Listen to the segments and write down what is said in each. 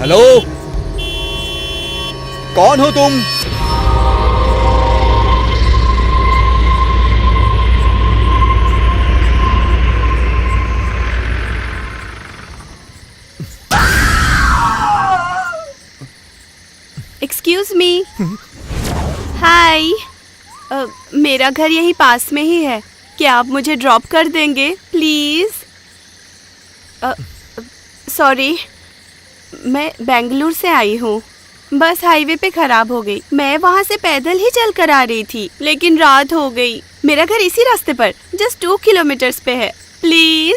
Hello, कौन हो तुम? Excuse me. हाय। मेरा घर यही पास में ही है, क्या आप मुझे ड्रॉप कर देंगे प्लीज? सॉरी, मैं बेंगलुरु से आई हूँ। बस हाईवे पे खराब हो गई। मैं वहाँ से पैदल ही चल कर आ रही थी, लेकिन रात हो गई। मेरा घर इसी रास्ते पर जस्ट 2 किलोमीटर्स पे है। प्लीज।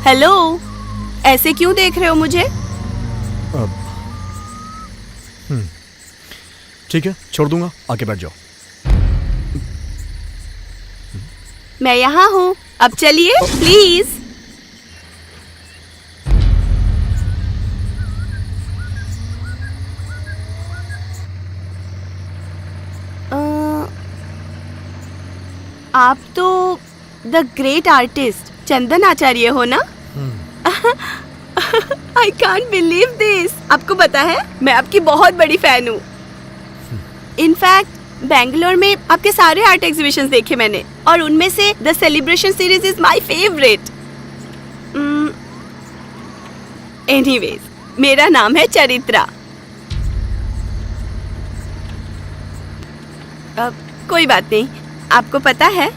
हेलो, ऐसे क्यों देख रहे हो मुझे? ठीक है, छोड़ दूंगा, आके बैठ जाओ। मैं यहाँ हूँ, अब चलिए प्लीज। आप तो द ग्रेट आर्टिस्ट चंदन आचार्य हो ना? I can't believe this. आपको पता है, मैं आपकी बहुत बड़ी फैन हूँ। इनफैक्ट बेंगलोर में आपके सारे आर्ट एग्जीबिशंस देखे मैंने, और उनमें से the celebration series is my favourite. Anyways, मेरा नाम है चरित्रा। कोई बात नहीं। आपको पता है,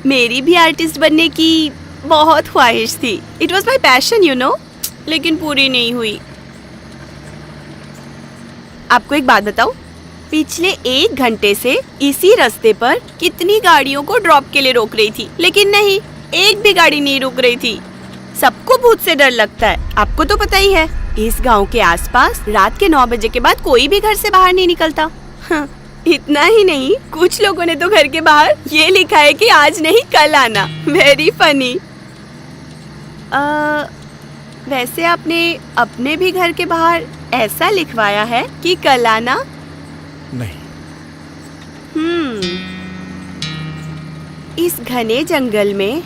मेरी भी आर्टिस्ट बनने की बहुत ख्वाहिश थी। It was my passion you know, लेकिन पूरी नहीं हुई। आपको एक बात बताऊं, पिछले 1 घंटे से इसी रास्ते पर कितनी गाड़ियों को ड्रॉप के लिए रोक रही थी, लेकिन नहीं, एक भी गाड़ी नहीं रुक रही थी। सबको भूत से डर लगता है, आपको तो पता ही है। इस गांव के आसपास रात के 9 बजे के बाद कोई भी घर से बाहर नहीं निकलता। हाँ, इतना ही नहीं, कुछ लोगों ने तो घर के बाहर ये लिखा है कि आज नहीं कल आना। Very funny. वैसे आपने अपने भी घर के बाहर ऐसा लिखवाया है कि कल आना? नहीं। इस घने जंगल में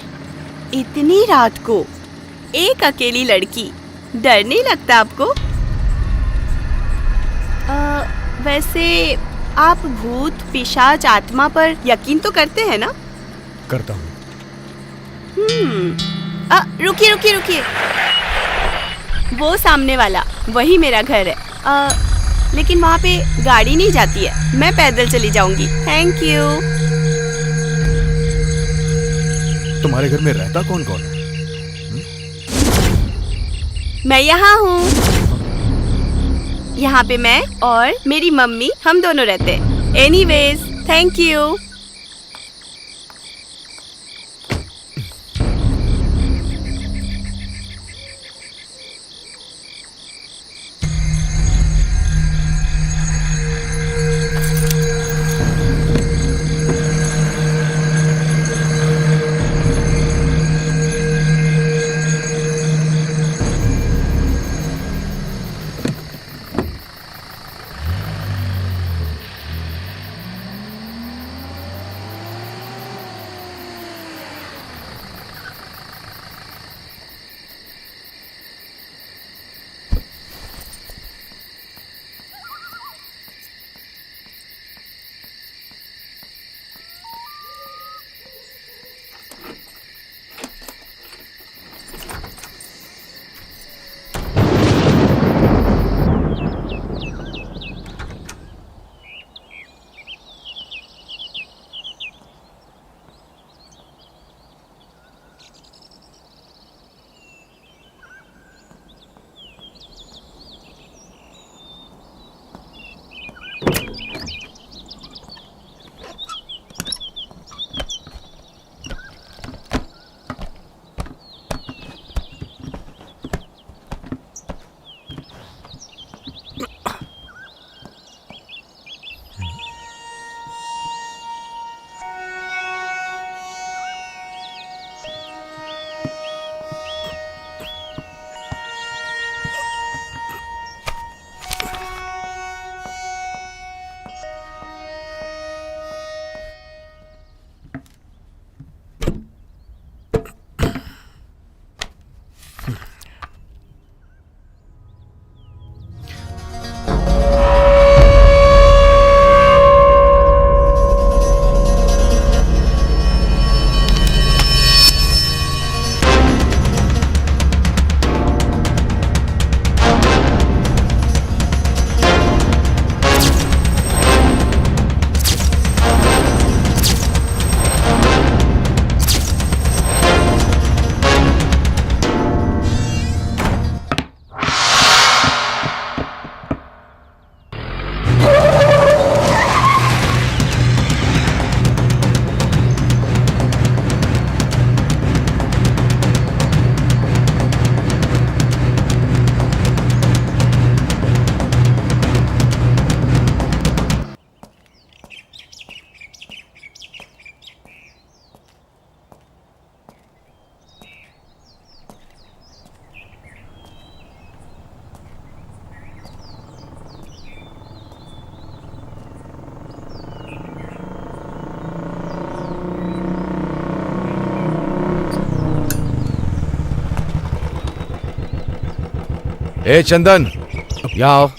इतनी रात को एक अकेली लड़की, डर नहीं लगता आपको? वैसे आप भूत, पिशाच, आत्मा पर यकीन तो करते हैं ना? करता हूँ। रुकिए रुकिए रुकिए, वो सामने वाला, वही मेरा घर है। लेकिन वहाँ पे गाड़ी नहीं जाती है, मैं पैदल चली जाऊंगी। Thank you. तुम्हारे घर में रहता कौन कौन है? मैं यहाँ हूँ। यहाँ पे मैं और मेरी मम्मी, हम दोनों रहते हैं। Anyways, thank you. ए चंदन, यहाँ आओ।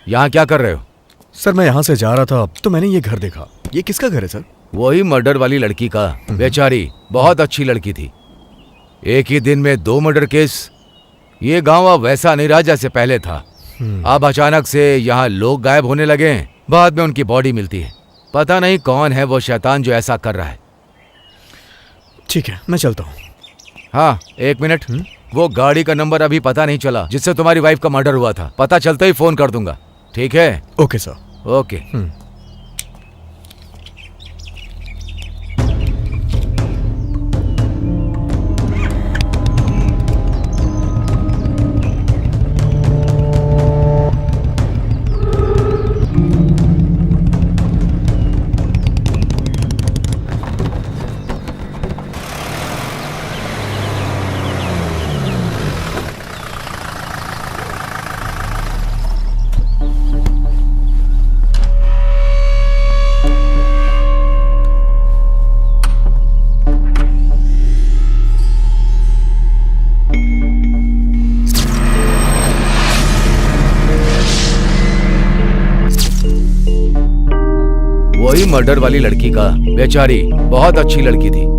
यहाँ क्या कर रहे हो? सर मैं यहाँ से जा रहा था तो मैंने ये घर देखा। ये किसका घर है सर? वही मर्डर वाली लड़की का। बेचारी बहुत अच्छी लड़की थी। एक ही दिन में 2 मर्डर केस। ये गांव अब वैसा नहीं रहा जैसे पहले था। अब अचानक से यहाँ लोग गायब होने लगे हैं। बाद में उनकी बॉडी मिलती है। पता नहीं कौन है वो शैतान जो ऐसा कर रहा है। ठीक है मैं चलता हूँ। हाँ 1 मिनट। वो गाड़ी का नंबर अभी पता नहीं चला जिससे तुम्हारी वाइफ का मर्डर हुआ था। पता चलते ही फोन कर दूंगा। ठीक है? Okay sir. ओके। वही मर्डर वाली लड़की का। बेचारी बहुत अच्छी लड़की थी।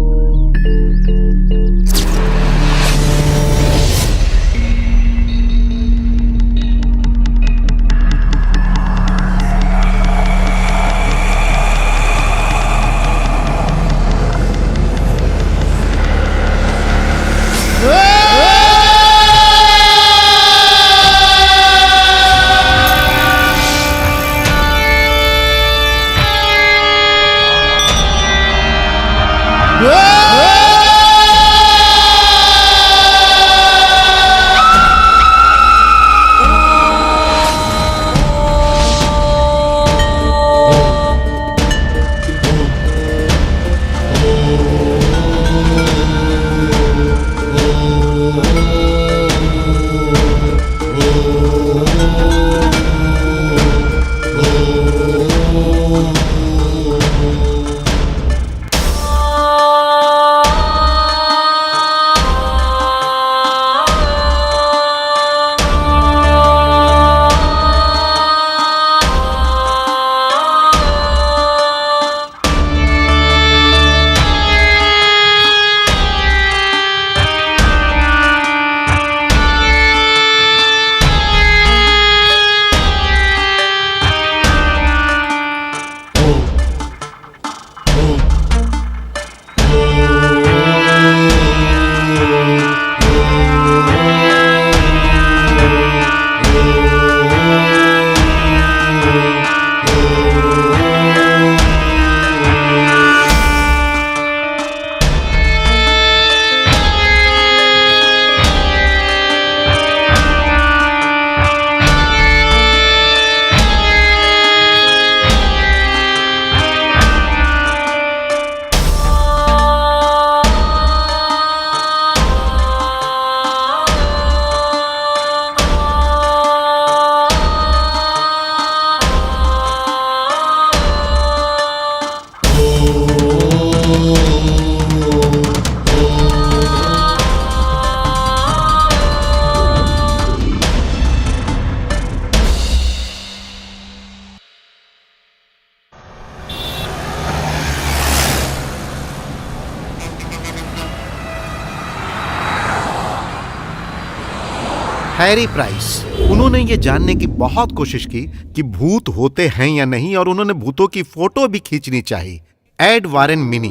हैरी प्राइस, उन्होंने ये जानने की बहुत कोशिश की कि भूत होते हैं या नहीं, और उन्होंने भूतों की फोटो भी खींचनी चाहिए। एड वारेन मिनी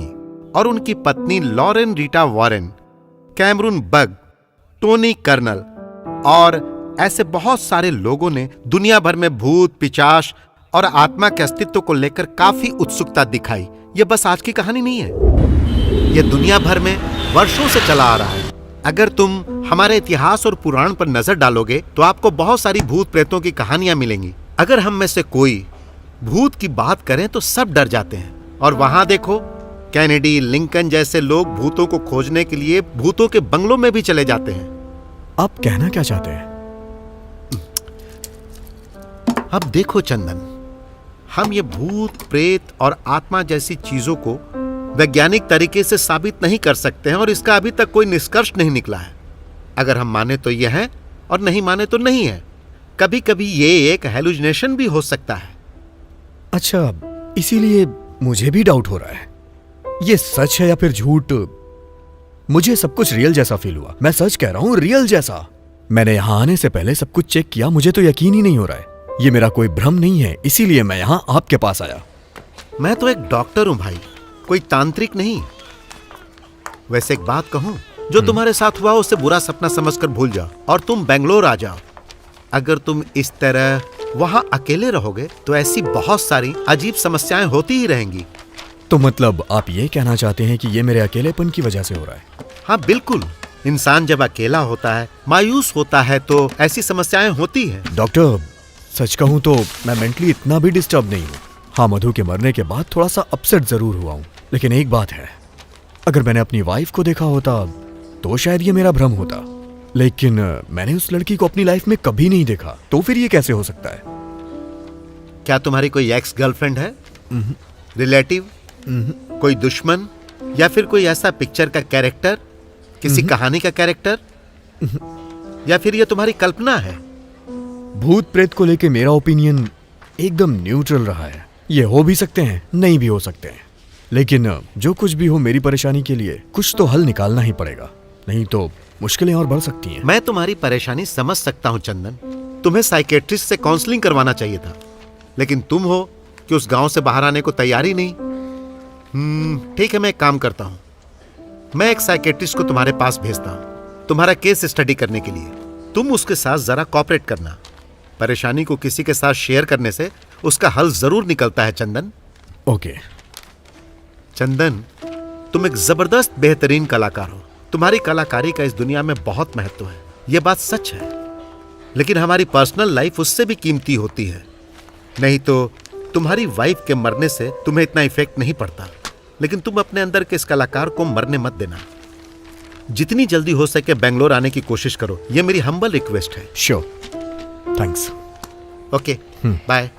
और उनकी पत्नी लॉरेन रीटा वारेन, कैमरून बग, टोनी कर्नल और ऐसे बहुत सारे लोगों ने दुनिया भर में भूत, पिशाच और आत्मा के अस्तित्व को लेकर काफी उत्सुकता दिखाई। यह बस आज की कहानी नहीं है, यह दुनिया भर में वर्षों से चला आ रहा है। अगर तुम हमारे इतिहास और पुराण पर नजर डालोगे तो आपको बहुत सारी भूत प्रेतों की कहानियां मिलेंगी। अगर हम में से कोई भूत की बात करें तो सब डर जाते हैं। और वहां देखो, कैनेडी, लिंकन जैसे लोग भूतों को खोजने के लिए भूतों के बंगलों में भी चले जाते हैं। आप कहना क्या चाहते हैं? अब देखो चंदन, हम ये भूत, प्रेत और आत्मा जैसी चीजों को वैज्ञानिक तरीके से साबित नहीं कर सकते हैं और इसका अभी तक कोई निष्कर्ष नहीं निकला है। अगर हम माने तो यह है और नहीं माने तो नहीं है। कभी कभी ये एक हेलुसिनेशन भी हो सकता है। अच्छा, इसीलिए मुझे भी डाउट हो रहा है, ये सच है या फिर झूठ। मुझे सब कुछ रियल जैसा फील हुआ। मैं सच कह रहा हूं, रियल जैसा। मैंने यहां आने से पहले सब कुछ चेक किया, मुझे तो यकीन ही नहीं हो रहा है। ये मेरा कोई भ्रम नहीं है, इसीलिए मैं यहां आपके पास आया। मैं तो एक डॉक्टर हूं भाई, कोई तांत्रिक नहीं। वैसे एक बात कहूं, जो तुम्हारे साथ हुआ उसे बुरा सपना समझकर भूल जाओ और तुम बेंगलोर आ जाओ। अगर तुम इस तरह वहां अकेले रहोगे तो ऐसी बहुत सारी अजीब समस्याएं होती ही रहेंगी। तो मतलब आप ये कहना चाहते हैं कि ये मेरे अकेलेपन की वजह से हो रहा है? हाँ बिल्कुल, इंसान जब अकेला होता है, मायूस होता है, तो ऐसी समस्याएं होती हैं। डॉक्टर, सच कहूं तो मैं मेंटली इतना भी डिस्टर्ब नहीं हूं। हाँ, मधु के मरने के बाद थोड़ा सा अपसेट जरूर हुआ हूं, लेकिन एक बात है, अगर मैंने अपनी वाइफ को देखा होता तो शायद ये मेरा भ्रम होता, लेकिन मैंने उस लड़की को अपनी लाइफ में कभी नहीं देखा, तो फिर ये कैसे हो सकता है? क्या तुम्हारी कोई एक्स गर्लफ्रेंड है, रिलेटिव, कोई दुश्मन, या फिर कोई ऐसा पिक्चर का कैरेक्टर, किसी कहानी का कैरेक्टर, या फिर ये तुम्हारी कल्पना है? भूत प्रेत को लेके मेरा ओपिनियन एकदम न्यूट्रल रहा है। ये हो भी सकते हैं, नहीं भी हो सकते हैं, लेकिन जो कुछ भी हो, मेरी परेशानी के लिए कुछ तो हल निकालना ही पड़ेगा, नहीं तो मुश्किलें और बढ़ सकती हैं। मैं तुम्हारी परेशानी समझ सकता हूं चंदन, तुम्हें साइकेट्रिस्ट से काउंसलिंग करवाना चाहिए था, लेकिन तुम हो कि उस गांव से बाहर आने को तैयार ही नहीं। ठीक है, मैं एक काम करता हूं, मैं एक साइकेट्रिस्ट को तुम्हारे पास भेजता हूं तुम्हारा केस स्टडी करने के लिए। तुम उसके साथ जरा कोऑपरेट करना। परेशानी को किसी के साथ शेयर करने से उसका हल जरूर निकलता है चंदन। ओके। चंदन, तुम एक जबरदस्त बेहतरीन कलाकार हो। तुम्हारी कलाकारी का इस दुनिया में बहुत महत्व है, यह बात सच है, लेकिन हमारी पर्सनल लाइफ उससे भी कीमती होती है। नहीं तो तुम्हारी वाइफ के मरने से तुम्हें इतना इफेक्ट नहीं पड़ता, लेकिन तुम अपने अंदर के इस कलाकार को मरने मत देना। जितनी जल्दी हो सके बेंगलोर आने की कोशिश करो, यह मेरी हम्बल रिक्वेस्ट है। Sure, thanks. Okay, bye.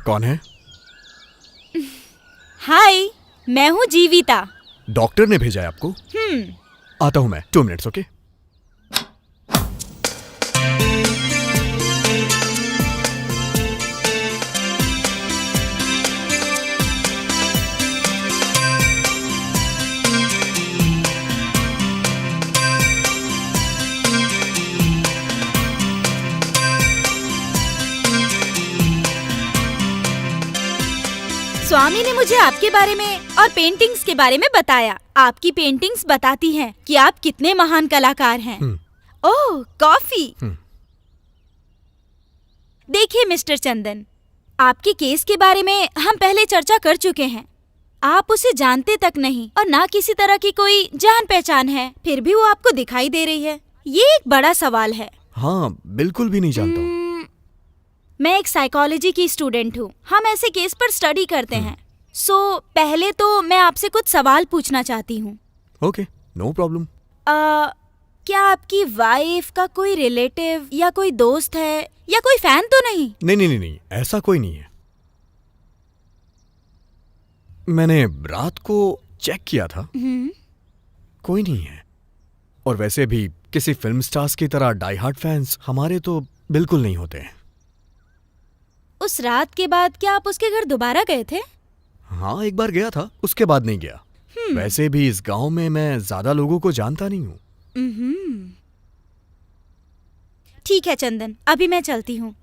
कौन है? हाय, मैं हूँ जीविता। डॉक्टर ने भेजा है आपको? आता हूं मैं, 2 मिनट्स। ओके। स्वामी ने मुझे आपके बारे में और पेंटिंग्स के बारे में बताया। आपकी पेंटिंग्स बताती हैं कि आप कितने महान कलाकार हैं। ओह, कॉफी। देखिए मिस्टर चंदन, आपके केस के बारे में हम पहले चर्चा कर चुके हैं। आप उसे जानते तक नहीं और ना किसी तरह की कोई जान पहचान है, फिर भी वो आपको दिखाई दे रही है। ये एक बड़ा सवाल है। हाँ, बिल्कुल भी नहीं जानता हूँ। मैं एक साइकोलॉजी की स्टूडेंट हूँ। हम ऐसे केस पर स्टडी करते हैं। पहले तो मैं आपसे कुछ सवाल पूछना चाहती हूँ। Okay, no problem. क्या आपकी वाइफ का कोई रिलेटिव या कोई दोस्त है या कोई फैन तो नहीं? नहीं, ऐसा कोई नहीं है। मैंने रात को चेक किया था, कोई नहीं है। और वैसे भी किसी फिल्म स्टार्स की तरह डाई हार्ड फैंस हमारे तो बिल्कुल नहीं होते हैं। उस रात के बाद क्या आप उसके घर दोबारा गए थे? हाँ, एक बार गया था, उसके बाद नहीं गया। वैसे भी इस गांव में मैं ज्यादा लोगों को जानता नहीं हूँ। ठीक है चंदन, अभी मैं चलती हूँ।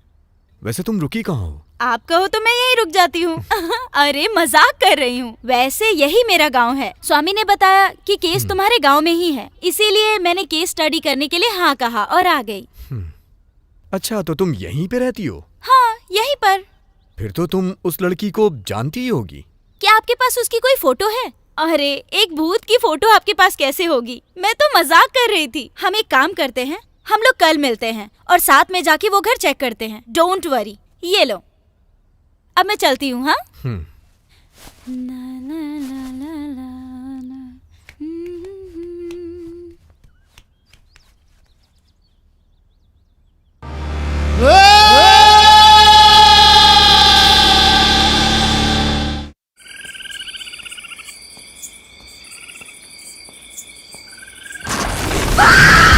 वैसे तुम रुकी कहाँ हो? आप कहो तो मैं यही रुक जाती हूँ। अरे मजाक कर रही हूँ। वैसे यही मेरा गांव है। स्वामी ने बताया कि केस तुम्हारे गांव में ही है, इसीलिए मैंने केस स्टडी करने के लिए हाँ कहा और आ गई। अच्छा, तो तुम यहीं पे रहती हो? हाँ, यहीं पर। फिर तो तुम उस लड़की को जानती ही होगी। क्या आपके पास उसकी कोई फोटो है? अरे, एक भूत की फोटो आपके पास कैसे होगी? मैं तो मजाक कर रही थी। हम एक काम करते हैं, हम लोग कल मिलते हैं और साथ में जाके वो घर चेक करते हैं। Don't worry. ये लो, अब मैं चलती हूँ। हाँ,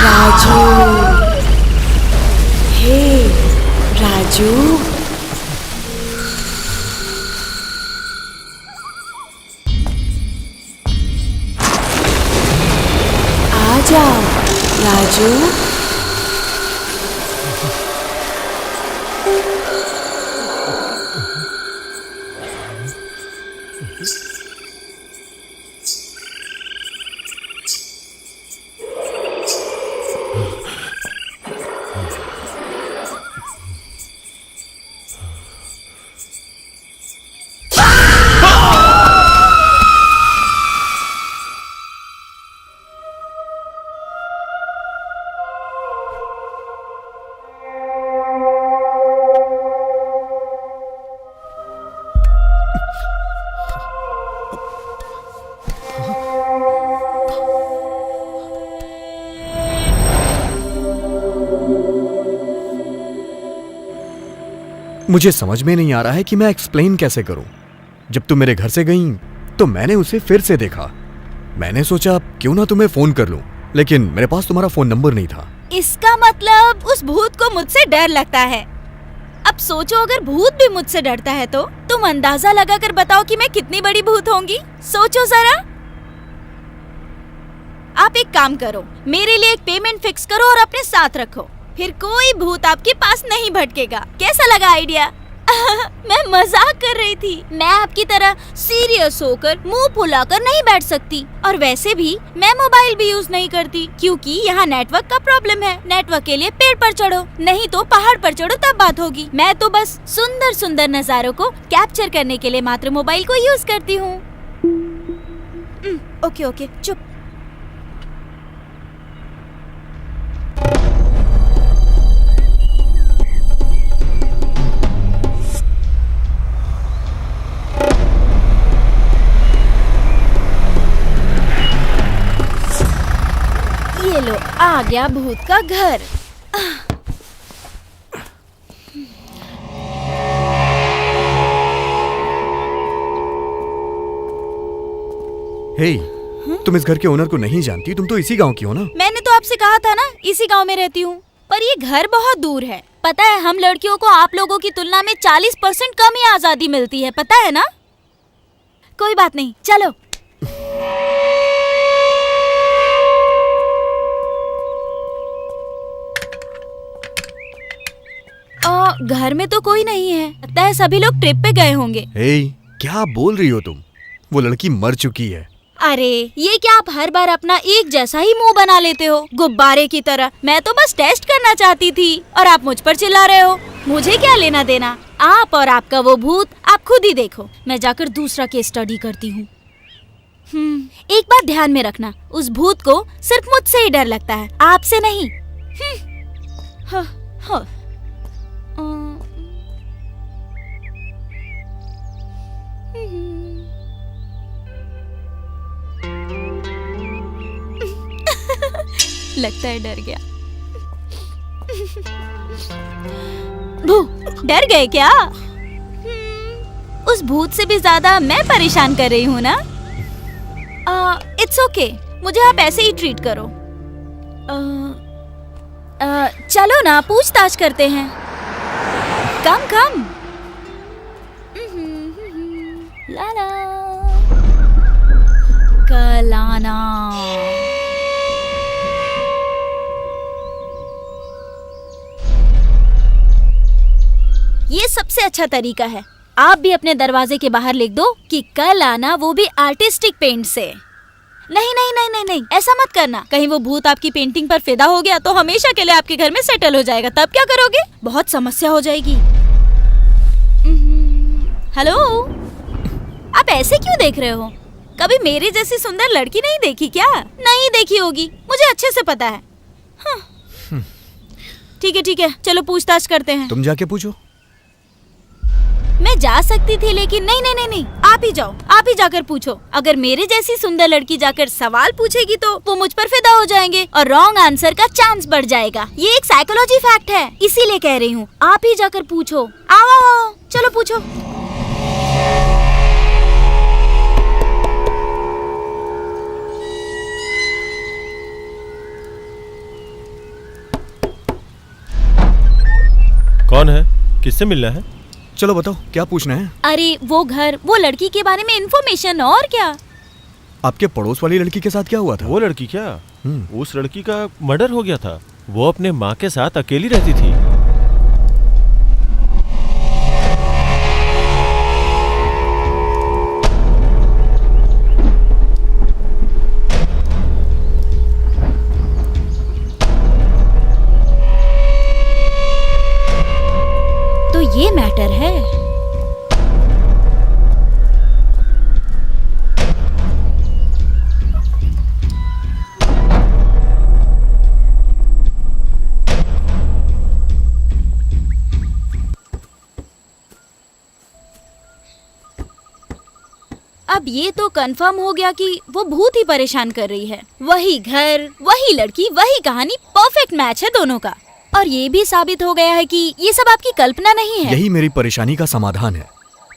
राजू, हे राजू, आ जाओ राजू। मुझे समझ में नहीं आ रहा है कि मैं एक्सप्लेन कैसे करूं। जब तुम मेरे घर से गई तो मैंने उसे फिर से देखा। मैंने सोचा क्यों ना तुम्हें फोन कर लूं, लेकिन मेरे पास तुम्हारा फोन नंबर नहीं था। इसका मतलब उस भूत को मुझसे डर लगता है। अब सोचो, अगर भूत भी मुझसे डरता है तो तुम अंदाजा लगाकर बताओ कि मैं कितनी बड़ी भूत होंगी। सोचो जरा। आप एक काम करो, मेरे लिए एक पेमेंट फिक्स करो और अपने साथ रखो, फिर कोई भूत आपके पास नहीं भटकेगा। कैसा लगा आइडिया? मैं मजाक कर रही थी। मैं आपकी तरह सीरियस होकर मुंह फुलाकर नहीं बैठ सकती। और वैसे भी मैं मोबाइल भी यूज नहीं करती, क्योंकि यहाँ नेटवर्क का प्रॉब्लम है। नेटवर्क के लिए पेड़ पर चढ़ो, नहीं तो पहाड़ पर चढ़ो, तब बात होगी। मैं तो बस सुंदर सुंदर नजारों को कैप्चर करने के लिए मात्र मोबाइल को यूज करती हूँ। ओके, चुप। ये लो, आ गया भूत का घर। हे, तुम इस घर के ओनर को नहीं जानती? तुम तो इसी गांव की हो ना? मैंने तो आपसे कहा था ना, इसी गांव में रहती हूँ। पर ये घर बहुत दूर है। पता है, हम लड़कियों को आप लोगों की तुलना में 40% कम ही आजादी मिलती है, पता है ना? कोई बात नहीं, चलो। घर में तो कोई नहीं है। लगता है सभी लोग ट्रिप पे गए होंगे। हे, क्या बोल रही हो तुम? वो लड़की मर चुकी है। अरे, ये क्या आप हर बार अपना एक जैसा ही मुंह बना लेते हो, गुब्बारे की तरह? मैं तो बस टेस्ट करना चाहती थी और आप मुझ पर चिल्ला रहे हो। मुझे क्या लेना देना? आप और आपका वो भूत आप खुद ही देखो। मैं जाकर दूसरा केस स्टडी करती हूँ। एक बात ध्यान में रखना, उस भूत को सिर्फ मुझसे ही डर लगता है, आपसे नहीं। हाँ, हाँ। लगता है डर गया। भू, डर गए क्या? उस भूत से भी ज्यादा मैं परेशान कर रही हूँ ना? इट्स ओके, मुझे आप ऐसे ही ट्रीट करो। चलो ना, पूछताछ करते हैं। कम कम। लाला कलाना। ये सबसे अच्छा तरीका है। आप भी अपने दरवाजे के बाहर लिख दो कि कल आना, वो भी आर्टिस्टिक पेंट से। नहीं नहीं नहीं नहीं नहीं, ऐसा मत करना। कहीं वो भूत आपकी पेंटिंग पर फिदा हो गया तो हमेशा के लिए आपके घर में सेटल हो जाएगा, तब क्या करोगे? बहुत समस्या हो जाएगी। हेलो, आप ऐसे क्यों देख रहे हो? कभी मेरी जैसी सुंदर लड़की नहीं देखी क्या? नहीं देखी होगी, मुझे अच्छे से पता है। हाँ। ठीक है, चलो पूछताछ करते हैं। तुम जाके पूछो। मैं जा सकती थी लेकिन नहीं, आप ही जाओ, आप ही जाकर पूछो। अगर मेरे जैसी सुंदर लड़की जाकर सवाल पूछेगी तो वो मुझ पर फिदा हो जाएंगे और रॉन्ग आंसर का चांस बढ़ जाएगा। ये एक साइकोलॉजी फैक्ट है, इसीलिए कह रही हूँ। आप ही जाकर पूछो। आओ, चलो पूछो। कौन है? किससे मिलना है? चलो बताओ, क्या पूछना है? अरे वो घर, वो लड़की के बारे में इन्फॉर्मेशन। और क्या? आपके पड़ोस वाली लड़की के साथ क्या हुआ था? वो लड़की क्या? उस लड़की का मर्डर हो गया था। वो अपने माँ के साथ अकेली रहती थी। तो ये मैटर है। अब ये तो कंफर्म हो गया कि वो भूत ही परेशान कर रही है। वही घर, वही लड़की, वही कहानी, परफेक्ट मैच है दोनों का। और ये भी साबित हो गया है कि ये सब आपकी कल्पना नहीं है। यही मेरी परेशानी का समाधान है।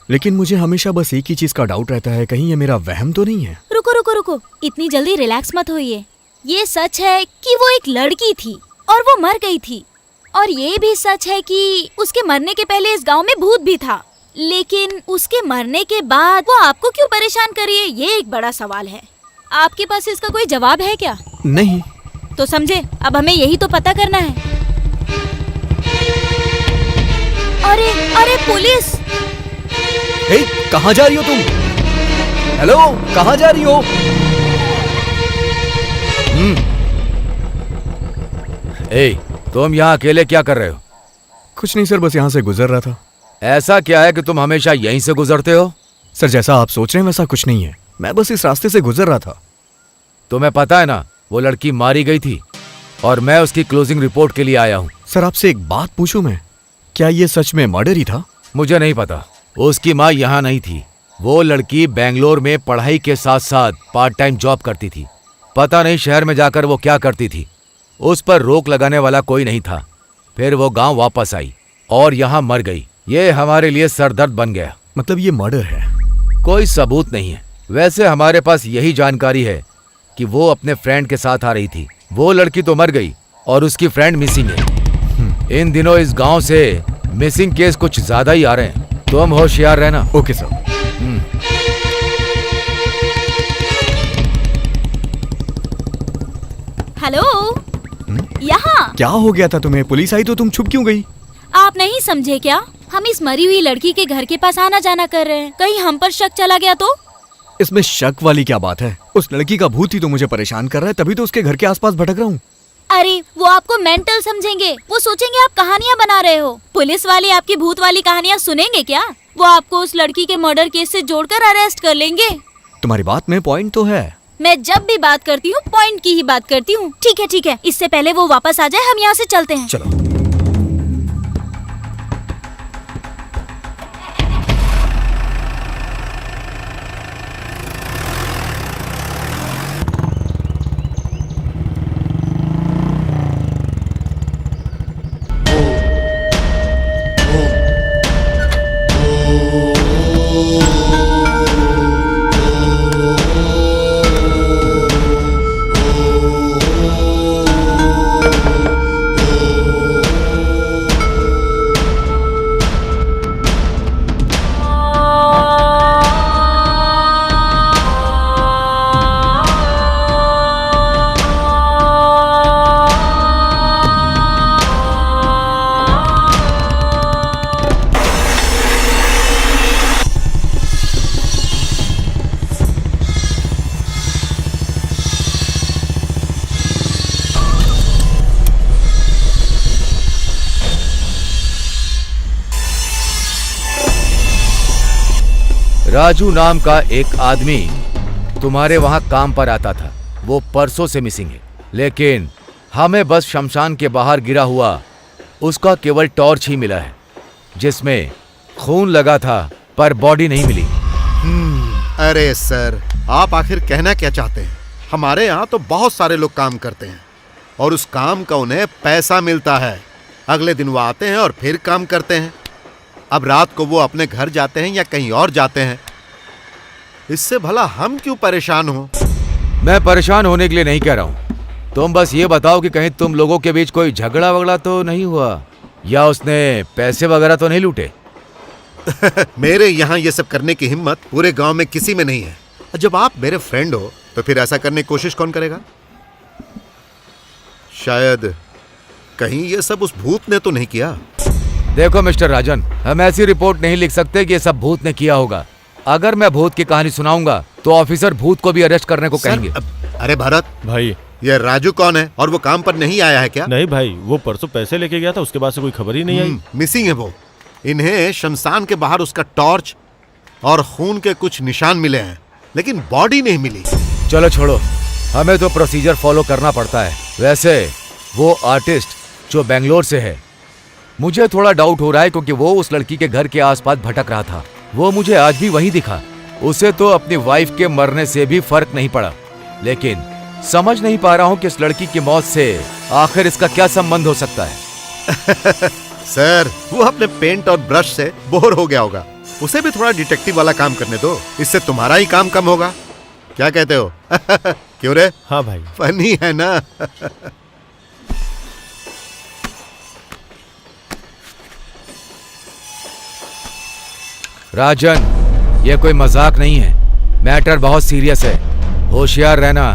लेकिन मुझे हमेशा बस एक ही चीज का डाउट रहता है, कहीं ये मेरा वहम तो नहीं है? रुको, इतनी जल्दी रिलैक्स मत होइए। ये सच है कि वो एक लड़की थी और वो मर गई थी। और ये भी सच है कि उसके मरने के पहले इस गांव में भूत भी था। लेकिन उसके मरने के बाद वो आपको क्यों परेशान कर रही है, ये एक बड़ा सवाल है। आपके पास इसका कोई जवाब है क्या? नहीं। तो समझे, अब हमें यही तो पता करना है। अरे पुलिस! ए, कहाँ जा रही हो तुम? हेलो, कहाँ जा रही हो? तुम यहाँ अकेले क्या कर रहे हो? कुछ नहीं सर, बस यहाँ से गुजर रहा था। ऐसा क्या है कि तुम हमेशा यहीं से गुजरते हो? सर, जैसा आप सोच रहे हैं वैसा कुछ नहीं है। मैं बस इस रास्ते से गुजर रहा था। तुम्हें पता है ना, वो लड़की मारी गई थी और मैं उसकी क्लोजिंग रिपोर्ट के लिए आया हूँ। सर, आपसे एक बात पूछूं मैं? क्या ये सच में मर्डर ही था? मुझे नहीं पता। उसकी माँ यहाँ नहीं थी। वो लड़की बेंगलोर में पढ़ाई के साथ साथ पार्ट टाइम जॉब करती थी। पता नहीं शहर में जाकर वो क्या करती थी। उस पर रोक लगाने वाला कोई नहीं था। फिर वो गांव वापस आई और यहाँ मर गई। ये हमारे लिए सरदर्द बन गया। मतलब ये मर्डर है? कोई सबूत नहीं है। वैसे हमारे पास यही जानकारी है कि वो अपने फ्रेंड के साथ आ रही थी। वो लड़की तो मर गई और उसकी फ्रेंड मिसिंग है। इन दिनों इस गांव से मिसिंग केस कुछ ज्यादा ही आ रहे हैं। तुम होशियार रहना। Okay sir. हेलो, यहाँ क्या हो गया था तुम्हें? पुलिस आई तो तुम छुप क्यों गई? आप नहीं समझे क्या? हम इस मरी हुई लड़की के घर के पास आना जाना कर रहे हैं। कहीं हम पर शक चला गया तो? इसमें शक वाली क्या बात है? उस लड़की का भूत ही तो मुझे परेशान कर रहा है, तभी तो उसके घर के आसपास भटक रहा हूँ। अरे वो आपको मेंटल समझेंगे, वो सोचेंगे आप कहानियाँ बना रहे हो। पुलिस वाले आपकी भूत वाली कहानियाँ सुनेंगे क्या? वो आपको उस लड़की के मर्डर केस से जोड़कर अरेस्ट कर लेंगे। तुम्हारी बात में पॉइंट तो है। मैं जब भी बात करती हूँ पॉइंट की ही बात करती हूँ। ठीक है, इससे पहले वो वापस आ जाए हम यहाँ से चलते हैं। चलो। राजू नाम का एक आदमी तुम्हारे वहां काम पर आता था। वो परसों से मिसिंग है, लेकिन हमें बस शमशान के बाहर गिरा हुआ उसका केवल टॉर्च ही मिला है, जिसमें खून लगा था पर बॉडी नहीं मिली। अरे सर, आप आखिर कहना क्या चाहते हैं? हमारे यहाँ तो बहुत सारे लोग काम करते हैं और उस काम का उन्हें पैसा मिलता है। अगले दिन वो आते हैं और फिर काम करते हैं। अब रात को वो अपने घर जाते हैं या कहीं और जाते हैं। इससे भला हम क्यों परेशान हो? मैं परेशान होने के लिए नहीं कह रहा हूँ। तुम बस ये बताओ कि कहीं तुम लोगों के बीच कोई झगड़ा वगड़ा तो नहीं हुआ, या उसने पैसे वगैरह तो नहीं लूटे? मेरे यहाँ ये सब करने की हिम्मत पूरे गांव में किसी में नहीं है। जब आप मेरे फ्रेंड हो तो फिर ऐसा करने की कोशिश कौन करेगा? शायद कहीं ये सब उस भूत ने तो नहीं किया। देखो मिस्टर राजन, हम ऐसी रिपोर्ट नहीं लिख सकते कि ये सब भूत ने किया होगा। अगर मैं भूत की कहानी सुनाऊंगा तो ऑफिसर भूत को भी अरेस्ट करने को कहेंगे। अरे भरत भाई, ये राजू कौन है और वो काम पर नहीं आया है क्या? नहीं भाई, वो परसों पैसे लेके गया था, उसके बाद से कोई खबर ही नहीं आई। मिसिंग है वो। इन्हें शमशान के बाहर उसका टॉर्च और खून के कुछ निशान मिले हैं, लेकिन बॉडी नहीं मिली। चलो छोड़ो, हमें तो प्रोसीजर फॉलो करना पड़ता है। वैसे वो आर्टिस्ट जो बेंगलोर से है, मुझे थोड़ा डाउट हो रहा है क्योंकि वो उस लड़की के घर के आसपास भटक रहा था। वो मुझे आज भी वहीं दिखा। उसे तो अपनी वाइफ के मरने से भी फर्क नहीं पड़ा, लेकिन समझ नहीं पा रहा हूँ कि इस लड़की की मौत से आखिर इसका क्या संबंध हो सकता है। सर, वो अपने पेंट और ब्रश से बोर हो गया होगा। उसे भी थोड़ा डिटेक्टिव वाला काम करने दो, इससे तुम्हारा ही काम कम होगा। क्या कहते हो? क्यों रे? हाँ भाई। फनी है ना? राजन, ये कोई मजाक नहीं है। मैटर बहुत सीरियस है, होशियार रहना।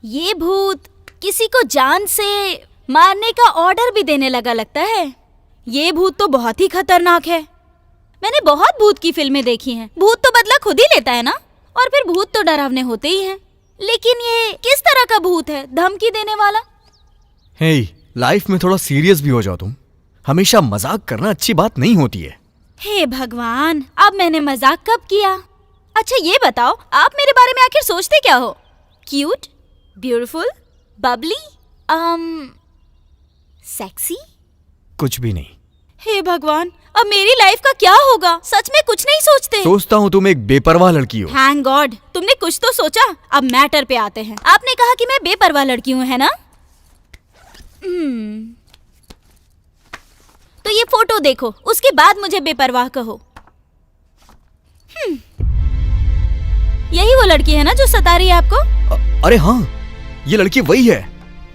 ये भूत किसी को जान से मारने का ऑर्डर भी देने लगा लगता है। ये भूत तो बहुत ही खतरनाक है। मैंने बहुत भूत की फिल्में देखी हैं। भूत तो बदला खुद ही लेता है ना, और फिर भूत तो डरावने होते ही हैं। लेकिन ये किस तरह का भूत है, धमकी देने वाला? हे, लाइफ में थोड़ा सीरियस भी हो जाओ तुम। हमेशा मजाक करना अच्छी बात नहीं होती है। हे भगवान, अब मैंने मजाक कब किया? अच्छा ये बताओ, आप मेरे बारे में आखिर सोचते क्या हो? Cute, beautiful, Babli, sexy? कुछ भी नहीं। हे भगवान, अब मेरी लाइफ का क्या होगा? सच में कुछ नहीं सोचते? सोचता हूँ तुम एक बेपरवाह लड़की हो। थैंक गॉड, तुमने कुछ तो सोचा। अब मैटर पे आते हैं। आपने कहा कि मैं बेपरवाह लड़की हूँ, है ना? तो ये फोटो देखो, उसके बाद मुझे बेपरवाह कहो। यही वो लड़की है ना जो सता रही है आपको? अरे हाँ, ये लड़की वही है।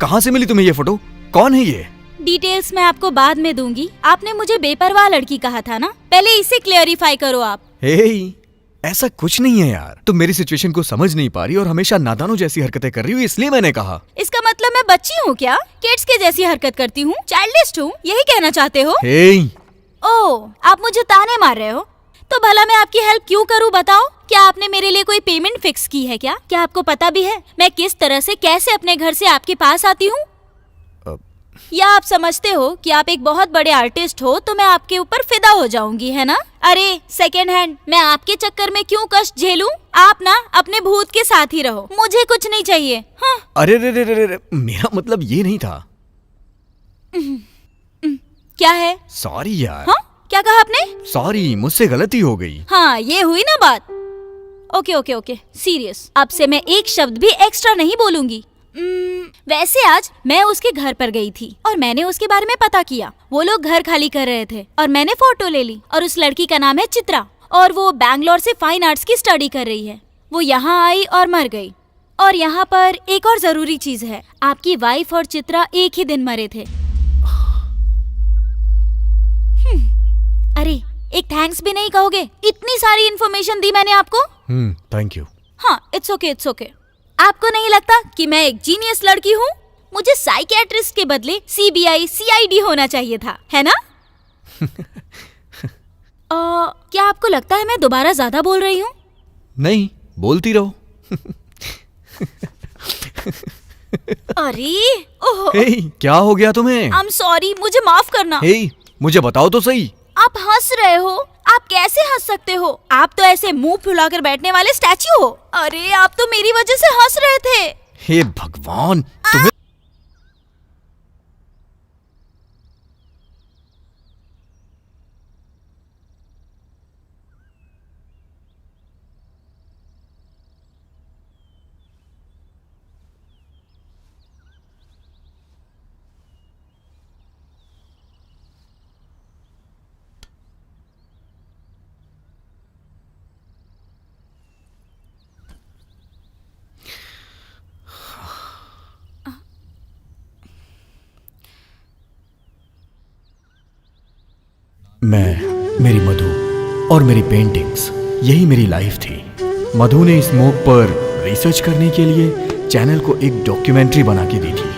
कहाँ से मिली तुम्हें ये फोटो? कौन है ये? डिटेल्स मैं आपको बाद में दूंगी। आपने मुझे बेपरवाह लड़की कहा था ना, पहले इसे क्लियरिफाई करो आप। हे, ऐसा कुछ नहीं है यार। तुम मेरी सिचुएशन को समझ नहीं पा रही और हमेशा नादानों जैसी हरकतें कर रही हो, इसलिए मैंने कहा। इसका मतलब मैं बच्ची हूँ क्या? किड्स के जैसी हरकत करती हूँ, चाइल्डिश हूँ, यही कहना चाहते हो? हे, ओह, आप मुझे ताने मार रहे हो? तो भला मैं आपकी हेल्प क्यों करूँ बताओ? क्या आपने मेरे लिए कोई पेमेंट फिक्स की है क्या? क्या आपको पता भी है मैं किस तरह से कैसे अपने घर से आपके पास आती हूँ? या आप समझते हो कि आप एक बहुत बड़े आर्टिस्ट हो तो मैं आपके ऊपर फिदा हो जाऊंगी, है ना? अरे सेकेंड हैंड, मैं आपके चक्कर में क्यों कष्ट झेलूं? आप ना अपने भूत के साथ ही रहो, मुझे कुछ नहीं चाहिए। हाँ। अरे रे रे रे रे, मेरा मतलब ये नहीं था। क्या है? सॉरी यार। हाँ, क्या कहा आपने? सॉरी, मुझसे गलती हो गई। हाँ, ये हुई ना बात। Okay okay okay, serious. अब से मैं एक शब्द भी एक्स्ट्रा नहीं बोलूंगी। वैसे आज मैं उसके घर पर गई थी और मैंने उसके बारे में पता किया। वो लोग घर खाली कर रहे थे और मैंने फोटो ले ली। और उस लड़की का नाम है चित्रा और वो बैंगलोर से फाइन आर्ट्स की स्टडी कर रही है। वो यहाँ आई और मर गई। और यहाँ पर एक और जरूरी चीज है, आपकी वाइफ और चित्रा एक ही दिन मरे थे। अरे एक थैंक्स भी नहीं कहोगे? इतनी सारी इन्फॉर्मेशन दी मैंने आपको। Thank you. हाँ, इट्स ओके इट्स ओके। आपको नहीं लगता कि मैं एक जीनियस लड़की हूँ? मुझे साइकियाट्रिस्ट के बदले सीबीआई सीआईडी होना चाहिए था, है ना? क्या आपको लगता है मैं दोबारा ज्यादा बोल रही हूँ? नहीं, बोलती रहो। अरे ओह, हे, क्या हो गया तुम्हें? आई एम सॉरी, मुझे माफ करना। हे, मुझे बताओ तो सही। आप हंस रहे हो? आप कैसे हंस सकते हो? आप तो ऐसे मुंह फुलाकर बैठने वाले स्टैच्यू हो। अरे आप तो मेरी वजह से हंस रहे थे। हे भगवान, तुम्हें मैं, मेरी मधु और मेरी पेंटिंग्स, यही मेरी लाइफ थी। मधु ने स्मोक पर रिसर्च करने के लिए चैनल को एक डॉक्यूमेंट्री बना के दी थी।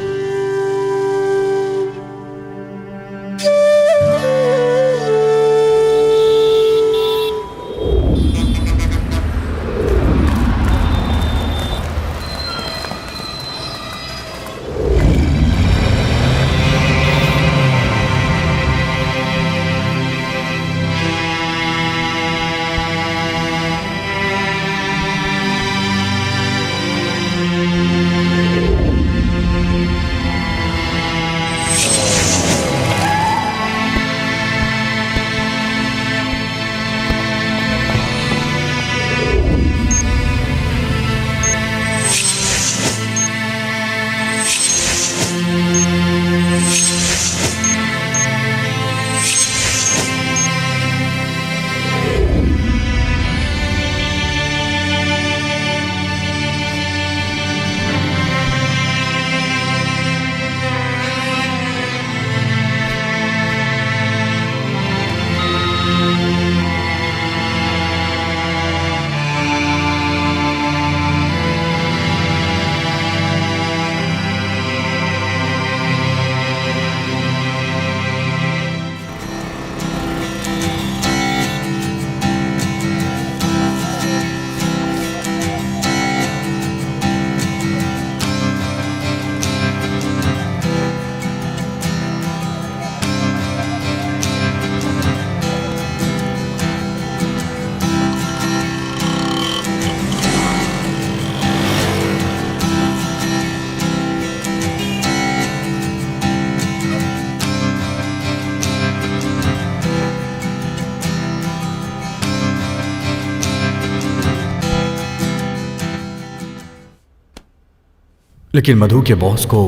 लेकिन मधु के बॉस को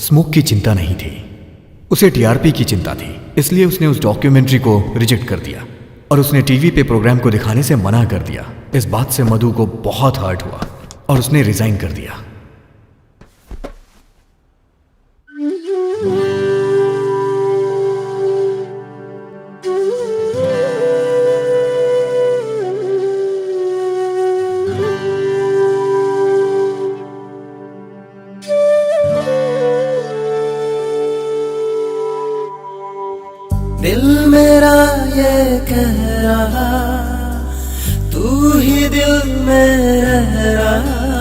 स्मोक की चिंता नहीं थी, उसे टीआरपी की चिंता थी। इसलिए उसने उस डॉक्यूमेंट्री को रिजेक्ट कर दिया और उसने टीवी पे प्रोग्राम को दिखाने से मना कर दिया। इस बात से मधु को बहुत हर्ट हुआ और उसने रिजाइन कर दिया। दिल मेरा ये कह रहा तू ही दिल में रह रहा,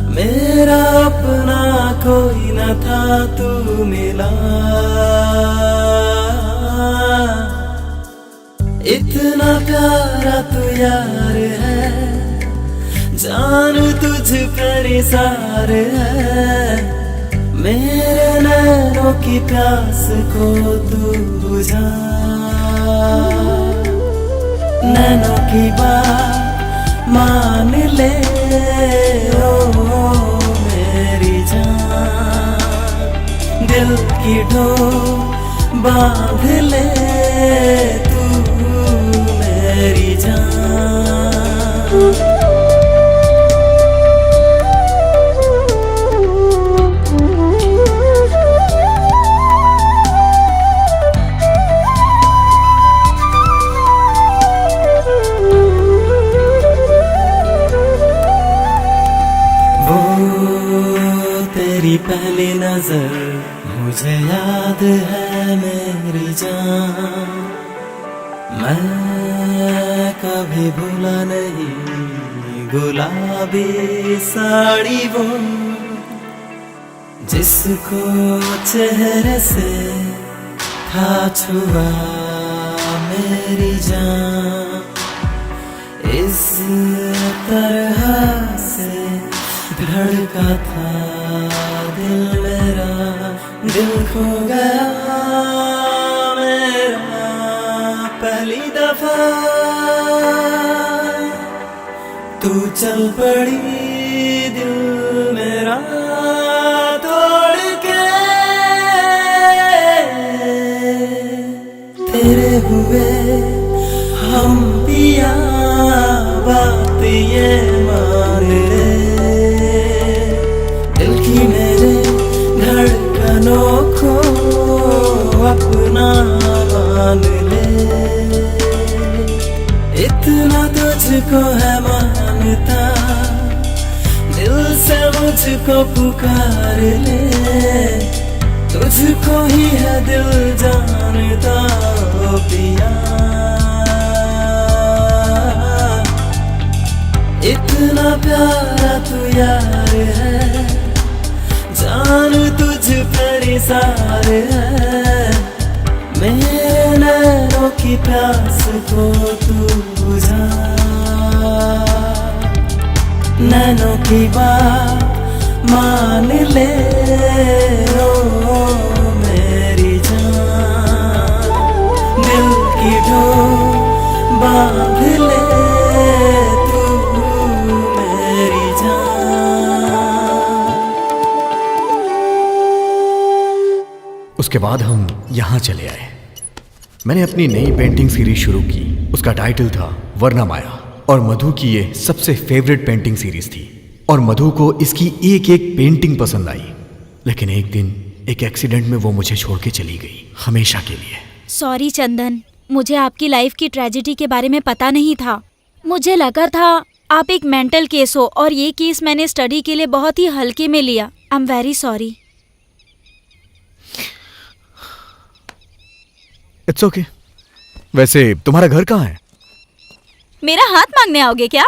मेरा अपना कोई न था तू मिला। इतना प्यारा तू यार है, जान तुझ पर निसार है, मेरे नैनों की प्यास को तू बुझा। नैनों की बात मान ले ओ मेरी जान, दिल की डोर बांध ले तू मेरी जान। तेरी पहली नजर मुझे याद है मेरी जान, मैं कभी भूला नहीं गुलाबी साड़ी वो, जिसको चेहरे से था छुआ मेरी जान। इस तरह से धड़का था दिल मेरा, दिल खो गया मेरा पहली दफा। तू चल पड़ी दिल मेरा तोड़ के, तेरे हुए हम पिया बात ये मान ले, दिल की मेरे धड़कनों को अपना मान ले। इतना तुझको है मानता, दिल से मुझको पुकार ले, तुझको ही है दिल जानता ओ पिया। इतना प्यारा तू यार है, जान तुझ पर निसार है, मेरे नैनों की प्यास को तू बुझा। नैनों की बात मान ले ओ मेरी जान, दिल की डोर बांध ले तू मेरी जान। उसके बाद हम यहाँ चले आए। मैंने अपनी नई पेंटिंग सीरीज शुरू की। उसका टाइटल था वर्णमाया और मधु की ये सबसे फेवरेट पेंटिंग सीरीज थी और मधु को इसकी एक एक पेंटिंग पसंद आई। लेकिन एक दिन एक एक्सीडेंट में वो मुझे छोड़ के चली गई, हमेशा के लिए। सॉरी चंदन, मुझे आपकी लाइफ की ट्रेजेडी के बारे में पता नहीं था। मुझे लगा था आप एक मेंटल केस हो और ये केस मैंने स्टडी के लिए बहुत ही हल्के में लिया। I am very sorry. It's okay. वैसे तुम्हारा घर कहाँ है? मेरा हाथ मांगने आओगे क्या?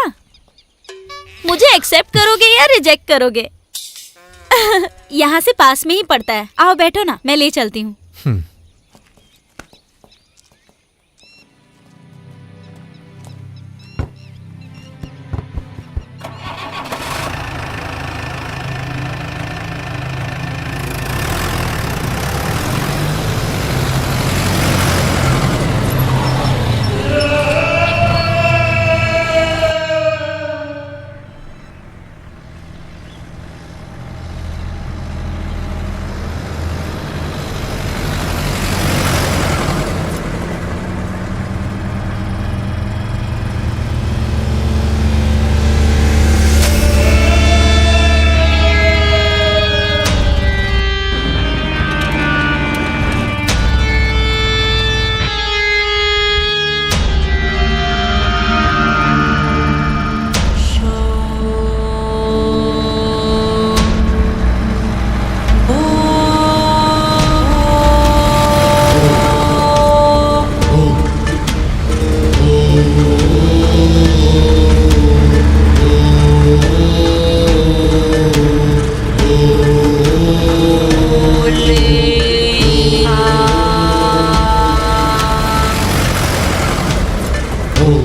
मुझे एक्सेप्ट करोगे या रिजेक्ट करोगे? यहाँ से पास में ही पड़ता है। आओ बैठो ना, मैं ले चलती हूँ। मुझे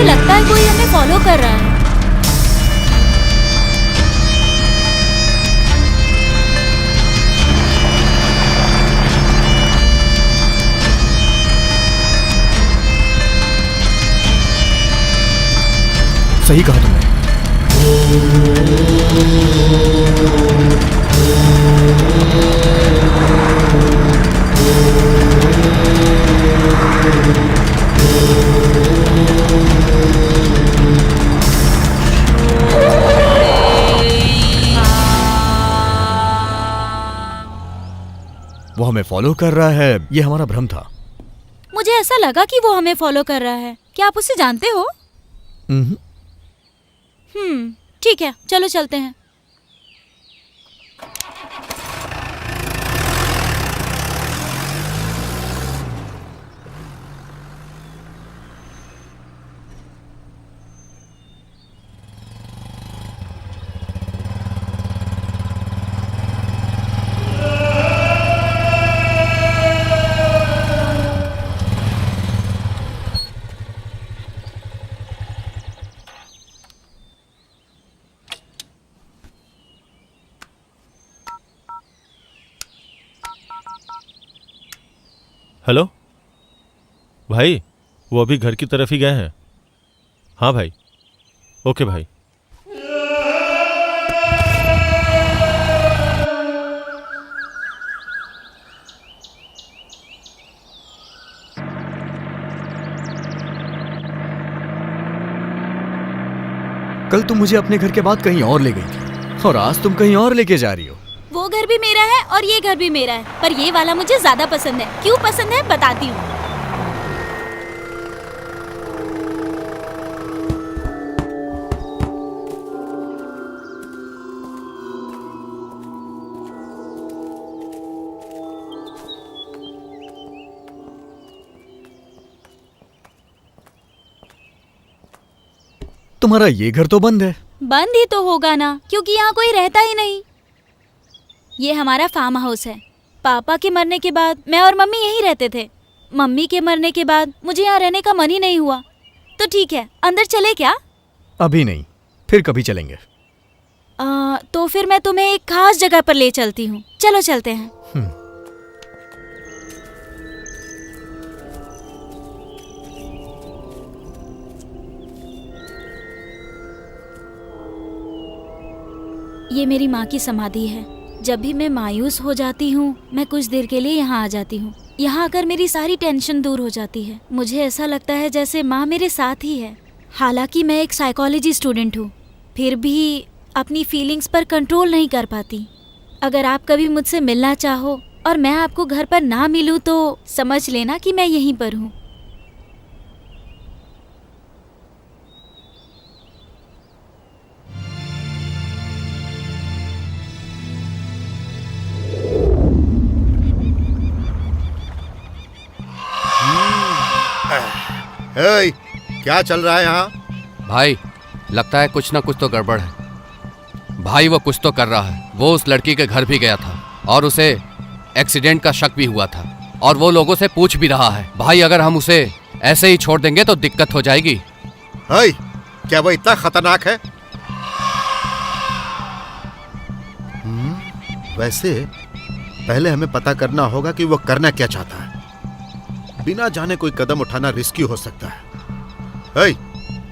लगता है कोई हमें फॉलो कर रहा है। सही कहा तुमने। वो हमें फॉलो कर रहा है, ये हमारा भ्रम था। मुझे ऐसा लगा कि वो हमें फॉलो कर रहा है। क्या आप उसे जानते हो? हम्म। ठीक है, चलो चलते हैं। हेलो भाई, वो अभी घर की तरफ ही गए हैं। हाँ भाई, ओके भाई। कल तुम मुझे अपने घर के बाद कहीं और ले गई थी और आज तुम कहीं और लेके जा रही हो। वो घर भी मेरा है और ये घर भी मेरा है, पर ये वाला मुझे ज्यादा पसंद है। क्यों पसंद है बताती हूँ। तुम्हारा ये घर तो बंद है। बंद ही तो होगा ना, क्योंकि यहाँ कोई रहता ही नहीं। ये हमारा फार्म हाउस है। पापा के मरने के बाद मैं और मम्मी यहीं रहते थे। मम्मी के मरने के बाद मुझे यहाँ रहने का मन ही नहीं हुआ। तो ठीक है, अंदर चले क्या? अभी नहीं, फिर कभी चलेंगे। तो फिर मैं तुम्हें एक खास जगह पर ले चलती हूँ। चलो चलते हैं। ये मेरी माँ की समाधि है। जब भी मैं मायूस हो जाती हूँ, मैं कुछ देर के लिए यहाँ आ जाती हूँ। यहाँ आकर मेरी सारी टेंशन दूर हो जाती है। मुझे ऐसा लगता है जैसे माँ मेरे साथ ही है। हालांकि मैं एक साइकोलॉजी स्टूडेंट हूँ, फिर भी अपनी फीलिंग्स पर कंट्रोल नहीं कर पाती। अगर आप कभी मुझसे मिलना चाहो और मैं आपको घर पर ना मिलूँ तो समझ लेना कि मैं यहीं पर हूँ। हे, क्या चल रहा है यहाँ? भाई, लगता है कुछ ना कुछ तो गड़बड़ है। भाई वो कुछ तो कर रहा है। वो उस लड़की के घर भी गया था और उसे एक्सीडेंट का शक भी हुआ था और वो लोगों से पूछ भी रहा है। भाई, अगर हम उसे ऐसे ही छोड़ देंगे तो दिक्कत हो जाएगी। हे, क्या वो इतना खतरनाक है? वैसे पहले हमें पता करना होगा कि वो करना क्या चाहता है। बिना जाने कोई कदम उठाना रिस्की हो सकता है। हे,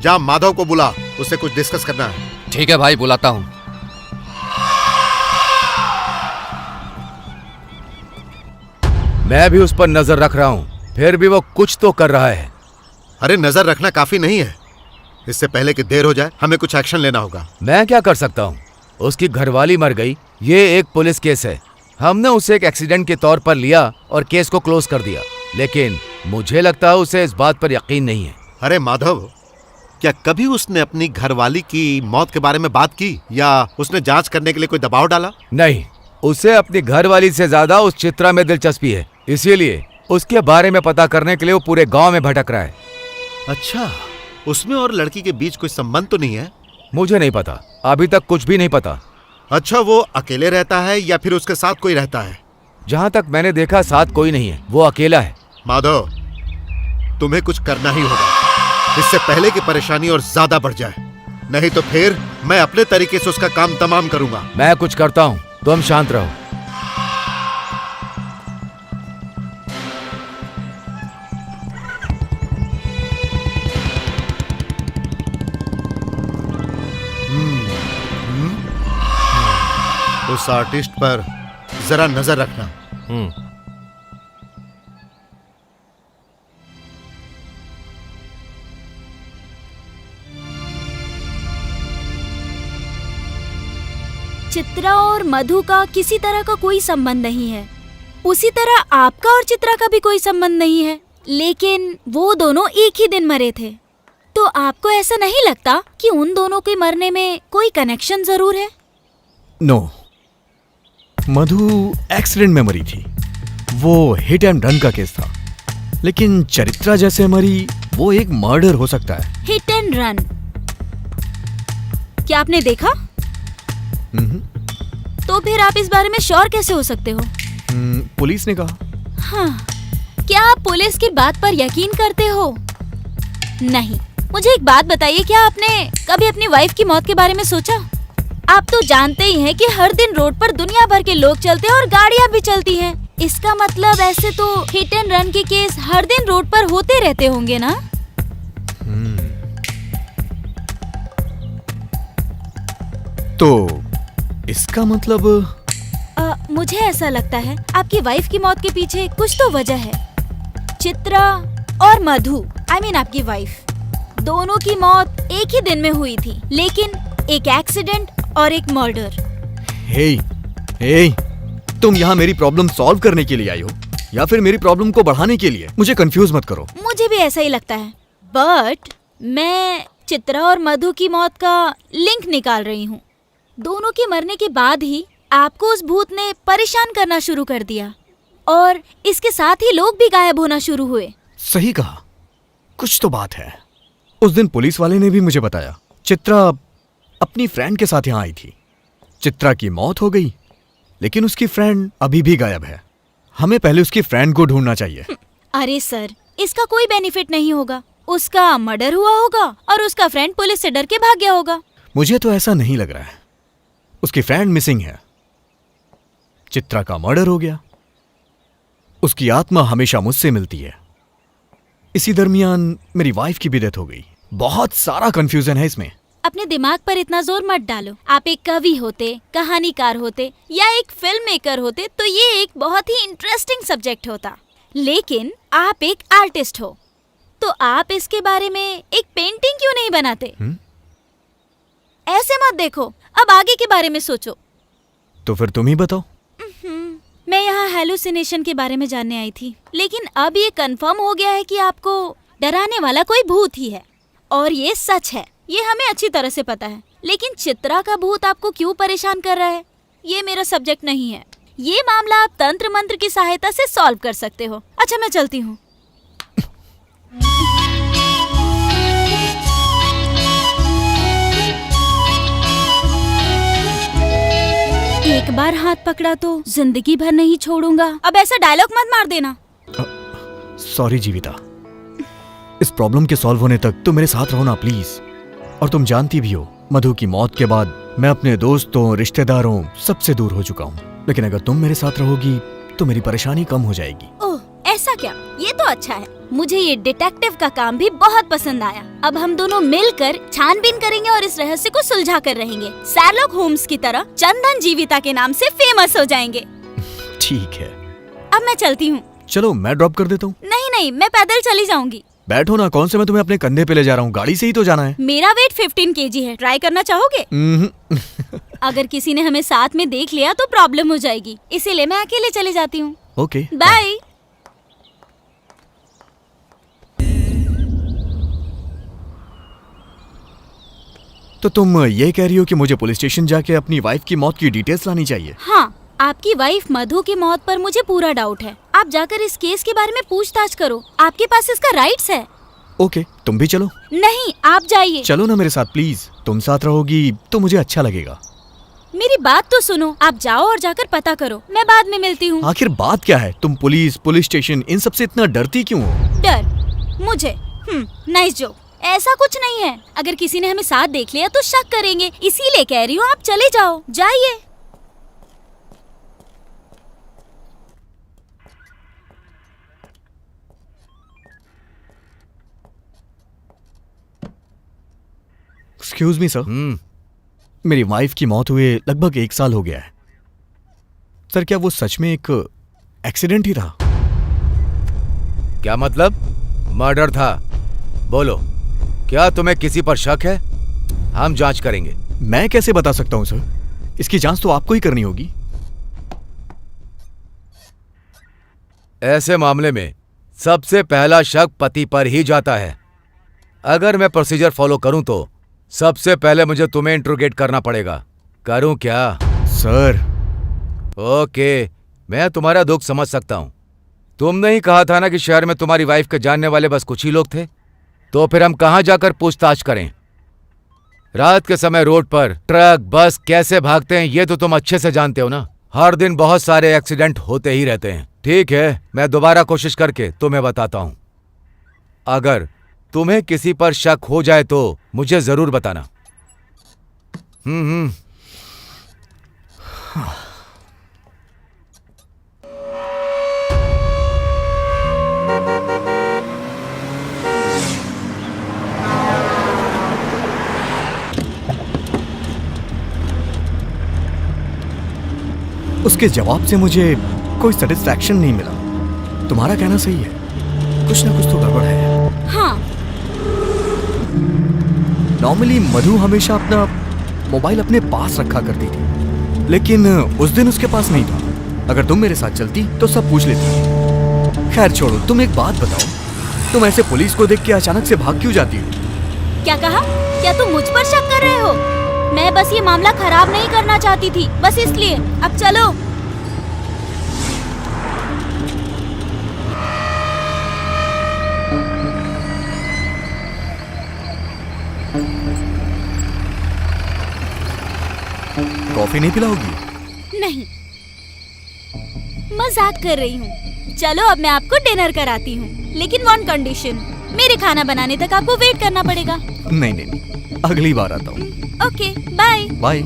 जा माधव को बुला, उससे कुछ डिस्कस करना है। ठीक है भाई, बुलाता हूँ। मैं भी उस पर नजर रख रहा हूँ, फिर भी वो कुछ तो कर रहा है। अरे नजर रखना काफी नहीं है। इससे पहले कि देर हो जाए, हमें कुछ एक्शन लेना होगा। मैं क्या कर सकता हूँ? उसकी घरवाली मर गई, ये एक पुलिस केस है। हमने उसे एक एक्सीडेंट के तौर पर लिया और केस को क्लोज कर दिया, लेकिन मुझे लगता है उसे इस बात पर यकीन नहीं है। अरे माधव, क्या कभी उसने अपनी घरवाली की मौत के बारे में बात की या उसने जांच करने के लिए कोई दबाव डाला? नहीं, उसे अपनी घरवाली से ज्यादा उस चित्रा में दिलचस्पी है, इसीलिए उसके बारे में पता करने के लिए वो पूरे गांव में भटक रहा है। अच्छा, उसमें और लड़की के बीच कोई संबंध तो नहीं है? मुझे नहीं पता, अभी तक कुछ भी नहीं पता। अच्छा, वो अकेले रहता है या फिर उसके साथ कोई रहता है? जहां तक मैंने देखा साथ कोई नहीं है, वो अकेला है। माधव, तुम्हें कुछ करना ही होगा, इससे पहले कि परेशानी और ज्यादा बढ़ जाए। नहीं तो फिर मैं अपने तरीके से उसका काम तमाम करूंगा। मैं कुछ करता हूं, तुम शांत रहो। उस आर्टिस्ट पर जरा नजर रखना। चित्रा और मधु का किसी तरह का कोई संबंध नहीं है, उसी तरह आपका और चित्रा का भी कोई संबंध नहीं है, लेकिन वो दोनों एक ही दिन मरे थे। तो आपको ऐसा नहीं लगता कि उन दोनों के मरने में कोई कनेक्शन जरूर है? नो, मधु एक्सीडेंट में मरी थी, वो हिट एंड रन का केस था। लेकिन चरित्रा जैसे मरी, वो एक मर्डर हो सकता है। Hit and run? क्या आपने देखा? तो फिर आप इस बारे में श्योर कैसे हो सकते हो? पुलिस ने कहा। हाँ, क्या आप पुलिस की बात पर यकीन करते हो? नहीं। मुझे एक बात बताइए, क्या आपने कभी अपनी वाइफ की मौत के बारे में सोचा? आप तो जानते ही हैं कि हर दिन रोड पर दुनिया भर के लोग चलते हैं और गाड़ियां भी चलती हैं। इसका मतलब ऐसे तो हिट एंड रन के केस हर दिन रोड पर होते रहते होंगे ना? तो इसका मतलब मुझे ऐसा लगता है आपकी वाइफ की मौत के पीछे कुछ तो वजह है। चित्रा और मधु, आई मीन आपकी वाइफ, दोनों की मौत एक ही दिन में हुई थी, लेकिन एक एक्सीडेंट और एक मर्डर। हे, तुम यहाँ मेरी प्रॉब्लम सॉल्व करने के लिए आई हो या फिर मेरी प्रॉब्लम को बढ़ाने के लिए? मुझे कंफ्यूज मत करो। मुझे भी ऐसा ही लगता है, बट मैं चित्रा और मधु की मौत का लिंक निकाल रही हूँ। दोनों के मरने के बाद ही आपको उस भूत ने परेशान करना शुरू कर दिया और इसके साथ ही लोग भी गायब होना शुरू हुए। सही कहा, कुछ तो बात है। उस दिन पुलिस वाले ने भी मुझे बताया, चित्रा अपनी फ्रेंड के साथ यहाँ आई थी। चित्रा की मौत हो गई, लेकिन उसकी फ्रेंड अभी भी गायब है। हमें पहले उसकी फ्रेंड को ढूंढना चाहिए। अरे सर, इसका कोई बेनिफिट नहीं होगा। उसका मर्डर हुआ होगा और उसका फ्रेंड पुलिस से डर के भाग गया होगा। मुझे तो ऐसा नहीं लग रहा है। उसकी फ्रेंड मिसिंग है, चित्रा का मर्डर हो गया, उसकी आत्मा हमेशा मुझसे मिलती है। इसी दरमियान मेरी वाइफ की भी डेथ हो गई। बहुत सारा कंफ्यूजन है इसमें। अपने दिमाग पर इतना जोर मत डालो। आप एक कवि होते, कहानीकार होते या एक फिल्म मेकर होते तो ये एक बहुत ही इंटरेस्टिंग सब्जेक्ट होता, लेकिन आप एक आर्टिस्ट हो, तो आप इसके बारे में एक पेंटिंग क्यों नहीं बनाते? ऐसे मत देखो, अब आगे के बारे में सोचो। तो फिर तुम ही बताओ। मैं यहाँ हेलुसिनेशन के बारे में जानने आई थी, लेकिन अब ये कंफर्म हो गया है कि आपको डराने वाला कोई भूत ही है, और ये सच है। ये हमें अच्छी तरह से पता है, लेकिन चित्रा का भूत आपको क्यों परेशान कर रहा है, ये मेरा सब्जेक्ट नहीं है। ये मामला आप तंत्र मंत्र की सहायता से सॉल्व कर सकते हो। अच्छा, मैं चलती हूँ। एक बार हाथ पकड़ा तो जिंदगी भर नहीं छोड़ूंगा। अब ऐसा डायलॉग मत मार देना। सॉरी जीविता, इस प्रॉब्लम के सॉल्व होने तक तुम मेरे साथ रहो ना प्लीज। और तुम जानती भी हो, मधु की मौत के बाद मैं अपने दोस्तों, रिश्तेदारों सबसे दूर हो चुका हूँ। लेकिन अगर तुम मेरे साथ रहोगी तो मेरी परेशानी कम हो जाएगी। ओह, ऐसा क्या? ये तो अच्छा है। मुझे ये डिटेक्टिव का काम भी बहुत पसंद आया। अब हम दोनों मिलकर छानबीन करेंगे और इस रहस्य को सुलझा कर रहेंगे। शार्लक होम्स की तरह चंदन जीविता के नाम से फेमस हो जाएंगे। ठीक है, अब मैं चलती हूँ। चलो मैं ड्रॉप कर देता हूँ। नहीं, मैं पैदल चली जाऊंगी। बैठो ना, कौन से मैं तुम्हें अपने कंधे पे ले जा रहा हूँ, गाड़ी से ही तो जाना है। मेरा वेट 15 kg है, ट्राई करना चाहोगे? अगर किसी ने हमें साथ में देख लिया तो प्रॉब्लम हो जाएगी, इसीलिए मैं अकेले चली जाती हूँ। Okay, bye. तो तुम ये कह रही हो कि मुझे पुलिस स्टेशन जाके अपनी वाइफ की मौत की डिटेल्स लानी चाहिए? हाँ, आपकी वाइफ मधु की मौत पर मुझे पूरा डाउट है। आप जाकर इस केस के बारे में पूछताछ करो, आपके पास इसका राइट्स है। ओके, तुम भी चलो। नहीं, आप जाइए। चलो ना मेरे साथ प्लीज, तुम साथ रहोगी तो मुझे अच्छा लगेगा। मेरी बात तो सुनो, आप जाओ और जाकर पता करो, मैं बाद में मिलती हूँ। आखिर बात क्या है? तुम पुलिस स्टेशन इन सब से इतना डरती क्यों हो? डर मुझे? Nice joke. ऐसा कुछ नहीं है, अगर किसी ने हमें साथ देख लिया तो शक करेंगे, इसीलिए कह रही हूँ आप चले जाओ, जाइए। एक्सक्यूज मी सर, मेरी वाइफ की मौत हुए लगभग 1 साल हो गया है। सर क्या वो सच में एक एक्सीडेंट ही था? क्या मतलब? मर्डर था? बोलो, क्या तुम्हें किसी पर शक है? हम जांच करेंगे। मैं कैसे बता सकता हूं सर, इसकी जांच तो आपको ही करनी होगी। ऐसे मामले में सबसे पहला शक पति पर ही जाता है। अगर मैं प्रोसीजर फॉलो करूं तो सबसे पहले मुझे तुम्हें इंट्रोगेट करना पड़ेगा। करूं क्या? सर ओके, मैं तुम्हारा दुख समझ सकता हूं। तुमने ही कहा था ना कि शहर में तुम्हारी वाइफ के जानने वाले बस कुछ ही लोग थे, तो फिर हम कहां जाकर पूछताछ करें? रात के समय रोड पर ट्रक बस कैसे भागते हैं ये तो तुम अच्छे से जानते हो ना। हर दिन बहुत सारे एक्सीडेंट होते ही रहते हैं। ठीक है, मैं दोबारा कोशिश करके तुम्हें बताता हूं। अगर तुम्हें किसी पर शक हो जाए तो मुझे जरूर बताना। उसके जवाब से मुझे कोई सेटिस्फैक्शन नहीं मिला। तुम्हारा कहना सही है, कुछ ना कुछ तो गड़बड़ है। हाँ। नॉर्मली मधु हमेशा अपना मोबाइल अपने पास रखा करती थी, लेकिन उस दिन उसके पास नहीं था। अगर तुम मेरे साथ चलती तो सब पूछ लेती। खैर छोड़ो, तुम एक बात बताओ, तुम ऐसे पुलिस को देख के अचानक से भाग क्यों जाती हो? क्या कहा? क्या तुम मुझ पर शक कर रहे हो? मैं बस ये मामला खराब नहीं करना चाहती थी, बस इसलिए। अब चलो। कॉफी नहीं पिलाओगी? नहीं, मजाक कर रही हूँ। चलो अब मैं आपको डिनर कराती हूँ, लेकिन वन कंडीशन, मेरे खाना बनाने तक आपको वेट करना पड़ेगा। नहीं नहीं नहीं, अगली बार आता हूँ। Okay, bye. बाय।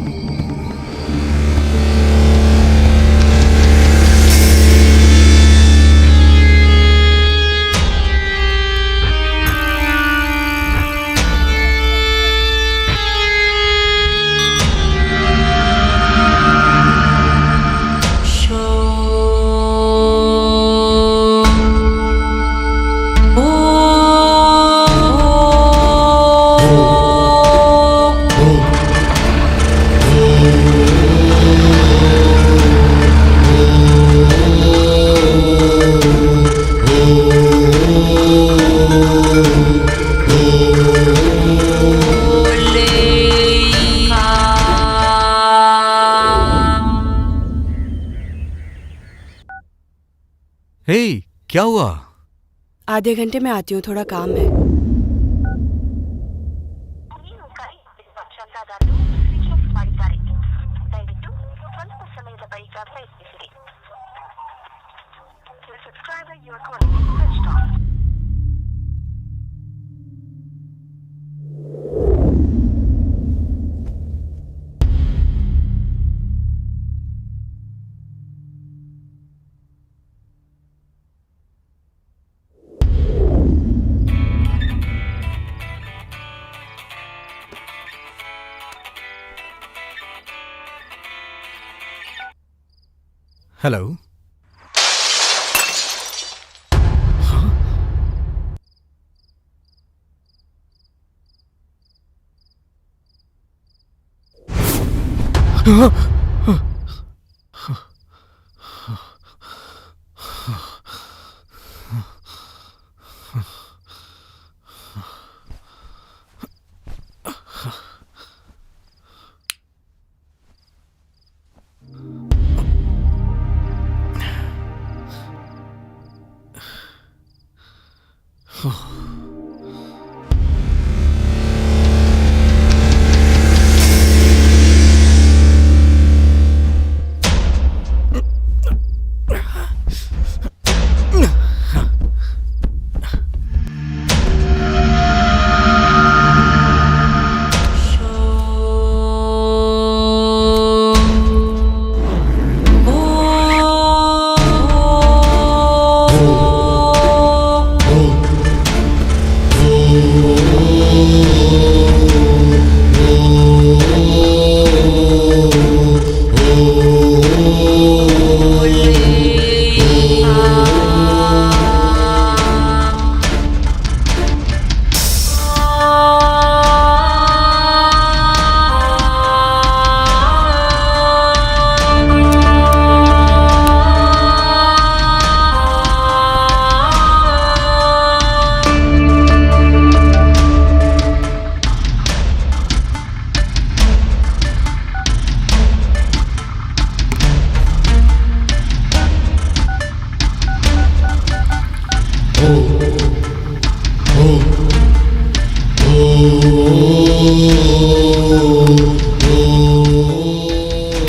हे, क्या हुआ? आधे घंटे में आती हूँ, थोड़ा काम है। हेलो।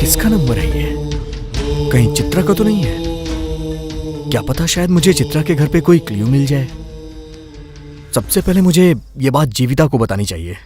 किसका नंबर है ये? कहीं चित्रा का तो नहीं है? क्या पता शायद मुझे चित्रा के घर पे कोई क्लू मिल जाए। सबसे पहले मुझे ये बात जीविता को बतानी चाहिए।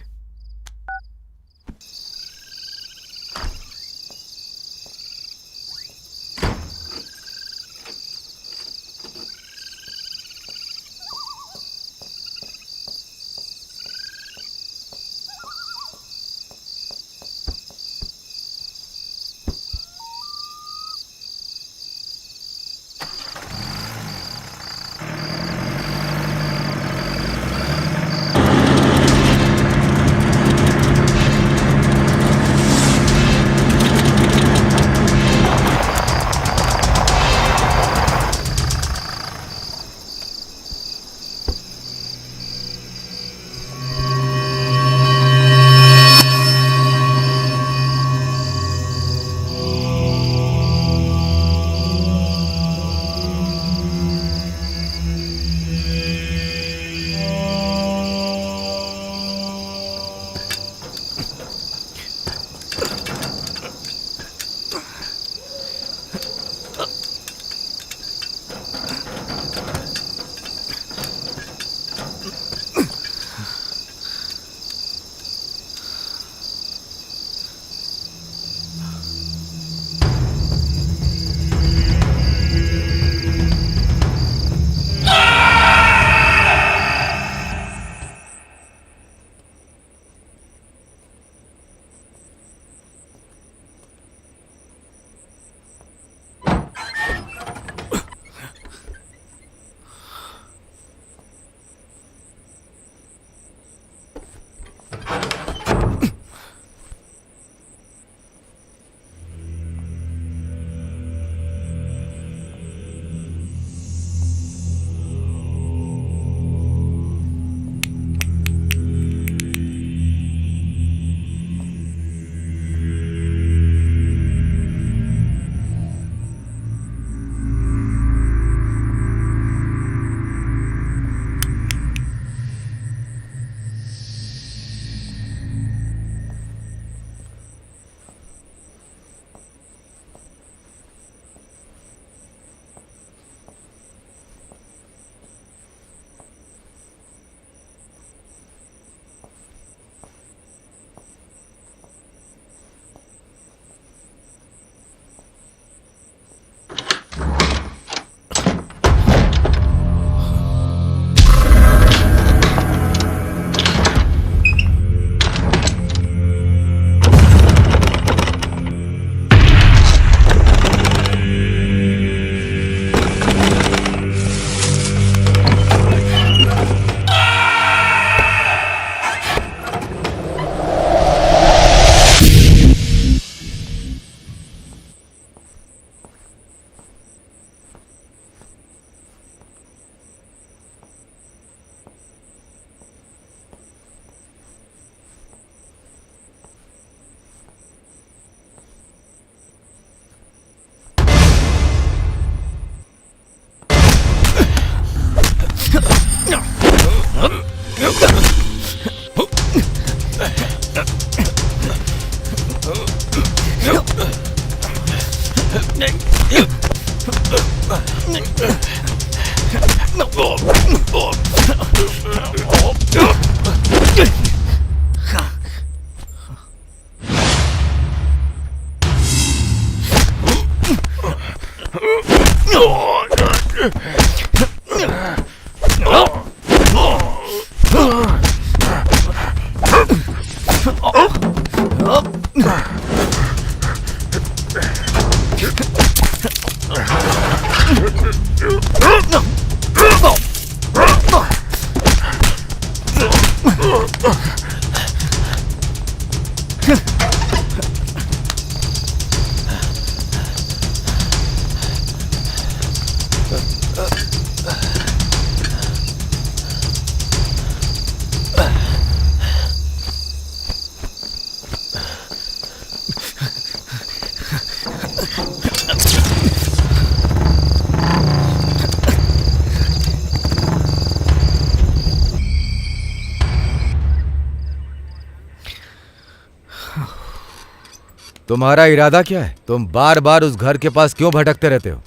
तुम्हारा इरादा क्या है? तुम बार बार उस घर के पास क्यों भटकते रहते हो?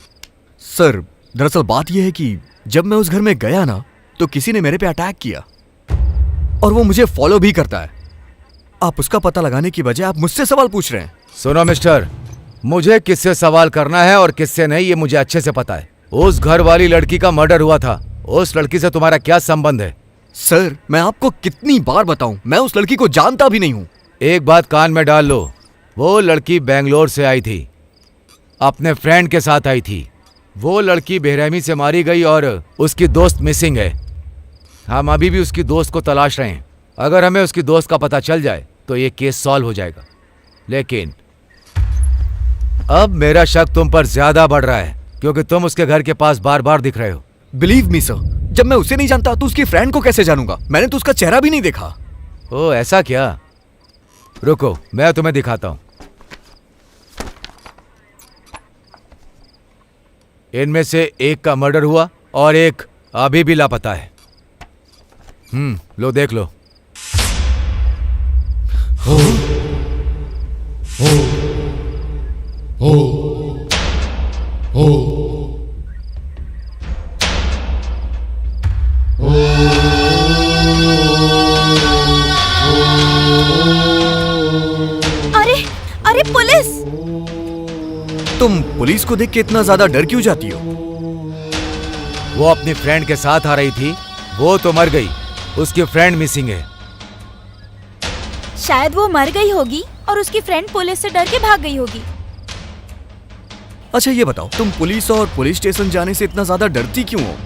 सर, दरअसल बात यह है कि जब मैं उस घर में गया ना, तो किसी ने मेरे पे अटैक किया और वो मुझे फॉलो भी करता है। आप उसका पता लगाने की बजाय आप मुझसे सवाल पूछ रहे हैं। सुनो मिस्टर, मुझे किससे सवाल करना है और किससे नहीं ये मुझे अच्छे से पता है। उस घर वाली लड़की का मर्डर हुआ था। उस लड़की से तुम्हारा क्या संबंध है? सर, मैं आपको कितनी बार बताऊं, मैं उस लड़की को जानता भी नहीं हूं। एक बात कान में डाल लो, वो लड़की बेंगलोर से आई थी, अपने फ्रेंड के साथ आई थी। वो लड़की बेरहमी से मारी गई और उसकी दोस्त मिसिंग है। हम अभी भी उसकी दोस्त को तलाश रहे हैं। अगर हमें उसकी दोस्त का पता चल जाए तो ये केस सॉल्व हो जाएगा। लेकिन अब मेरा शक तुम पर ज्यादा बढ़ रहा है क्योंकि तुम उसके घर के पास बार बार दिख रहे हो। बिलीव मी सर, जब मैं उसे नहीं जानता तो उसकी फ्रेंड को कैसे जानूंगा? मैंने तो उसका चेहरा भी नहीं देखा। ओ ऐसा क्या? रुको, मैं तुम्हें दिखाता हूं। इनमें से एक का मर्डर हुआ और एक अभी भी लापता है। लो देख लो। अरे अरे पुलिस! तुम पुलिस को देख के इतना ज्यादा डर क्यों जाती हो? वो अपनी फ्रेंड के साथ आ रही थी, वो तो मर गई, उसकी फ्रेंड मिसिंग है। शायद वो मर गई होगी और उसकी फ्रेंड पुलिस से डर के भाग गई होगी। अच्छा ये बताओ, तुम पुलिस और पुलिस स्टेशन जाने से इतना ज्यादा डरती क्यों हो?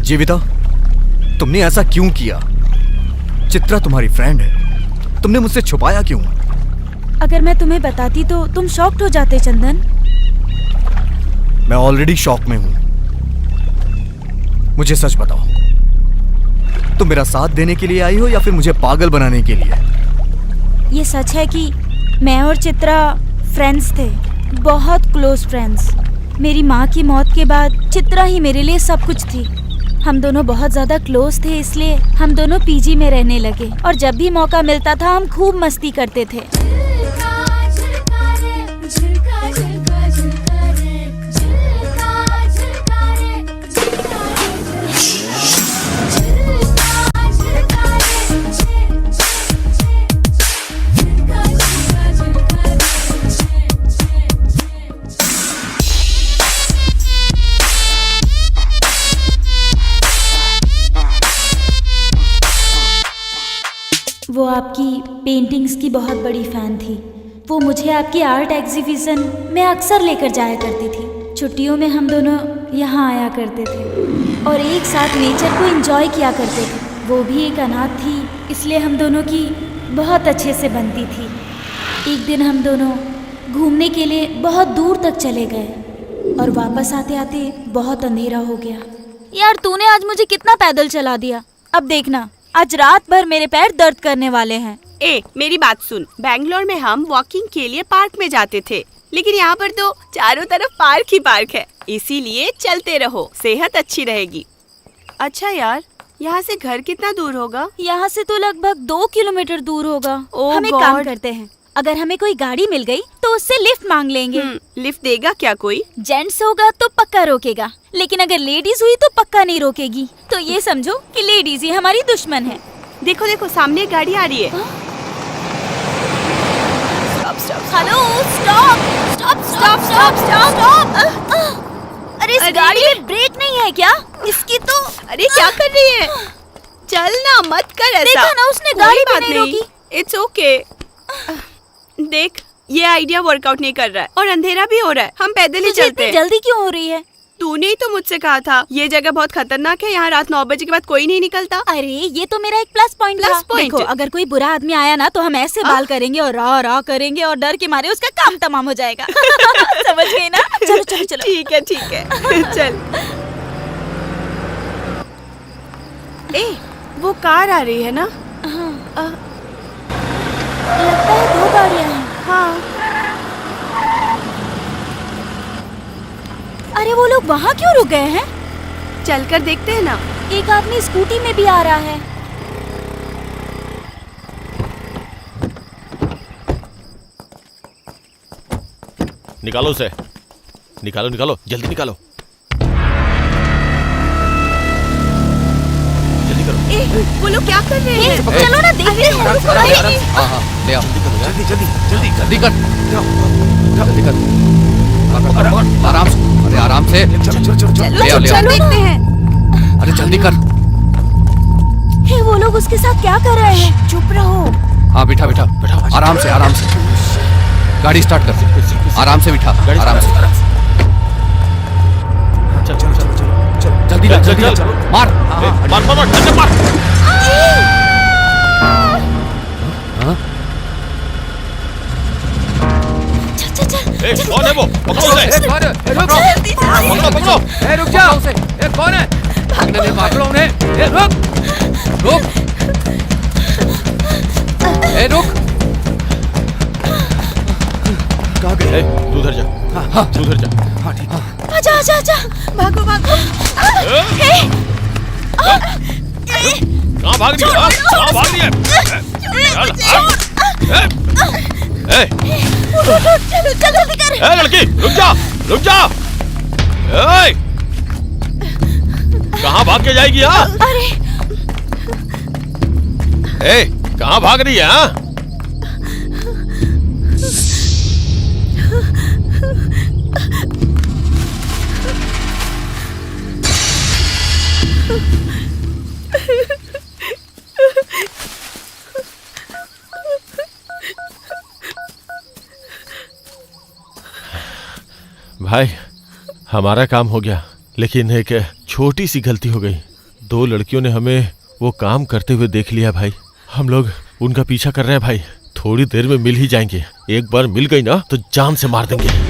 जीविता, तुमने ऐसा क्यों किया? चित्रा तुम्हारी फ्रेंड है, तुमने मुझसे छुपाया क्यों? अगर मैं तुम्हें बताती तो तुम शॉक्ड हो जाते चंदन। मैं ऑलरेडी शॉक में हूं। मुझे सच बताओ, तुम मेरा साथ देने के लिए आई हो या फिर मुझे पागल बनाने के लिए? ये सच है कि मैं और चित्रा फ्रेंड्स थे, बहुत क्लोज फ्रेंड्स। मेरी माँ की मौत के बाद चित्रा ही मेरे लिए सब कुछ थी। हम दोनों बहुत ज़्यादा क्लोज थे, इसलिए हम दोनों पीजी में रहने लगे और जब भी मौका मिलता था हम खूब मस्ती करते थे। वो आपकी पेंटिंग्स की बहुत बड़ी फ़ैन थी। वो मुझे आपकी आर्ट एग्जीबिशन में अक्सर लेकर जाया करती थी। छुट्टियों में हम दोनों यहाँ आया करते थे और एक साथ नेचर को एंजॉय किया करते थे। वो भी एक अनाथ थी, इसलिए हम दोनों की बहुत अच्छे से बनती थी। एक दिन हम दोनों घूमने के लिए बहुत दूर तक चले गए और वापस आते आते बहुत अंधेरा हो गया। यार तूने आज मुझे कितना पैदल चला दिया। अब देखना, आज रात भर मेरे पैर दर्द करने वाले हैं। मेरी बात सुन, बैंगलोर में हम वॉकिंग के लिए पार्क में जाते थे, लेकिन यहाँ पर तो चारों तरफ पार्क ही पार्क है, इसीलिए चलते रहो, सेहत अच्छी रहेगी। अच्छा यार, यहाँ से घर कितना दूर होगा? यहाँ से तो लगभग 2 किलोमीटर दूर होगा। हम एक God! काम करते हैं, अगर हमें कोई गाड़ी मिल गई तो उससे लिफ्ट मांग लेंगे। लिफ्ट देगा क्या कोई? जेंट्स होगा तो पक्का रोकेगा, लेकिन अगर लेडीज हुई तो पक्का नहीं रोकेगी। तो ये समझो कि लेडीज ही हमारी दुश्मन है। देखो देखो, सामने एक गाड़ी आ रही है। Hello, stop stop stop stop stop. अरे इस गाड़ी में ब्रेक नहीं है क्या? इसकी तो अरे क्या कर रही है? चल ना, मत कर ऐसा। देखा ना, उसने गाड़ी भी नहीं रोकी। It's okay. देख, ये आइडिया वर्कआउट नहीं कर रहा है और अंधेरा भी हो रहा है, हम पैदल ही तुझे चलते इतनी हैं। जल्दी क्यों हो रही है? तूने ही तो मुझसे कहा था ये जगह बहुत खतरनाक है, यहाँ रात 9 बजे के बाद कोई नहीं निकलता। अरे ये तो मेरा एक प्लस पॉइंट था। Plus point? देखो, अगर कोई बुरा आदमी आया ना तो हम ऐसे बाल करेंगे और रा करेंगे और डर के मारे उसका काम तमाम हो जाएगा। समझ गई ना? चलो चलो चलो। ठीक है चल। ए, वो कार आ रही है ना? लगता है 2 गाड़ियाँ हैं। हाँ। अरे वो लोग वहाँ क्यों रुक गए हैं? चलकर देखते हैं ना। एक आदमी स्कूटी में भी आ रहा है। निकालो उसे, निकालो, जल्दी निकालो, जल्दी करो। ए, वो लोग क्या कर रहे हैं? चलो ना देखते हैं। हाँ ले आओ, जल्दी कर, आराम से, अरे आराम से, ले आओ। चलो देखते हैं। अरे जल्दी कर। हे, वो लोग उसके साथ क्या कर रहे हैं? चुप रहो। हाँ बिठा, आराम से, गाड़ी स्टार्ट कर, आराम से बिठा, आराम से। जल्दी मार, मार। चल। कौन है वो? पकड़ो उसे। पकड़ो। रुक जा उसे। कौन है? पकड़ो उन्हें। रुक। कहाँ गए? तू उधर जा। हाँ, तू उधर जा। हाँ ठीक है। आजा। भागो। कहाँ भाग रही है? कहाँ भाग रही है? चलो जल्दी कर। लड़की, रुक जा। कहाँ भाग के जाएगी? हाँ, अरे कहाँ भाग रही है? हाँ, भाई हमारा काम हो गया, लेकिन एक छोटी सी गलती हो गई। 2 लड़कियों ने हमें वो काम करते हुए देख लिया भाई। हम लोग उनका पीछा कर रहे हैं भाई। थोड़ी देर में मिल ही जाएंगे। एक बार मिल गई ना तो जान से मार देंगे।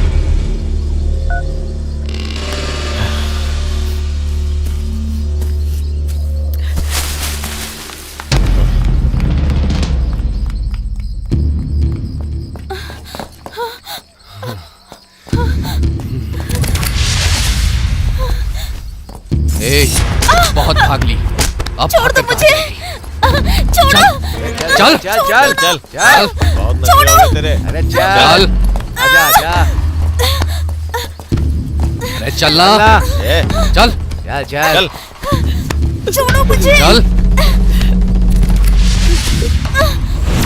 बहुत भाग ली, अब छोड़ दो मुझे। छोड़ो। चल। छोड़ो। अरे चल। आजा। अरे चलना। चल। छोड़ो मुझे। चल।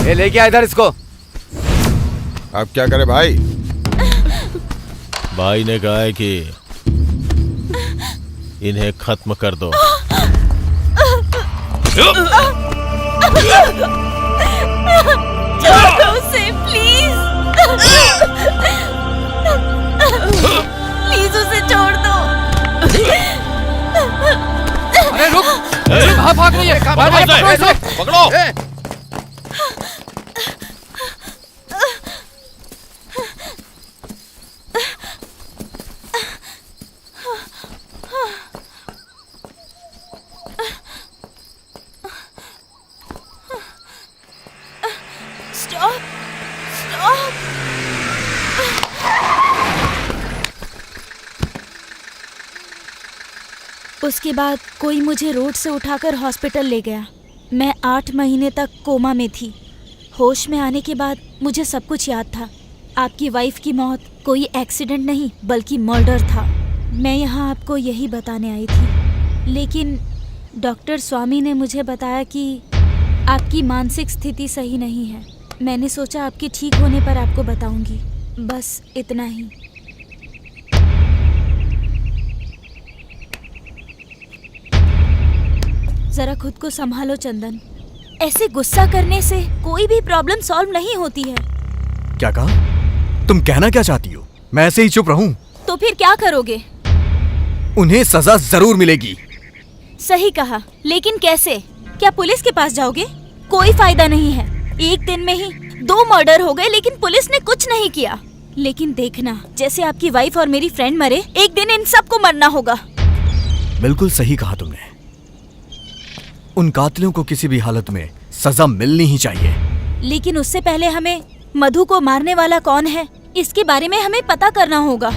ये लेके आ इधर इसको। अब क्या करे भाई? भाई ने कहा है कि इन्हें खत्म कर दो। छोड़ दो उसे प्लीज। प्लीज उसे छोड़ दो। अरे रुक, कहाँ भाग रही है? पकड़ो। उसके बाद कोई मुझे रोड से उठाकर हॉस्पिटल ले गया। मैं 8 महीने तक कोमा में थी। होश में आने के बाद मुझे सब कुछ याद था। आपकी वाइफ की मौत कोई एक्सीडेंट नहीं बल्कि मर्डर था। मैं यहाँ आपको यही बताने आई थी, लेकिन डॉक्टर स्वामी ने मुझे बताया कि आपकी मानसिक स्थिति सही नहीं है। मैंने सोचा आपके ठीक होने पर आपको बताऊंगी, बस इतना ही। जरा खुद को संभालो चंदन। ऐसे गुस्सा करने से कोई भी प्रॉब्लम सॉल्व नहीं होती है। क्या कहा? तुम कहना क्या चाहती हो? मैं ऐसे ही चुप रहूं? तो फिर क्या करोगे? उन्हें सजा जरूर मिलेगी। सही कहा, लेकिन कैसे? क्या पुलिस के पास जाओगे? कोई फायदा नहीं है। एक दिन में ही 2 मर्डर हो गए, लेकिन पुलिस ने कुछ नहीं किया। लेकिन देखना, जैसे आपकी वाइफ और मेरी फ्रेंड मरे, एक दिन इन सबको मरना होगा। बिल्कुल सही कहा तुमने। उन कातिलों को किसी भी हालत में सजा मिलनी ही चाहिए। लेकिन उससे पहले हमें मधु को मारने वाला कौन है, इसके बारे में हमें पता करना होगा।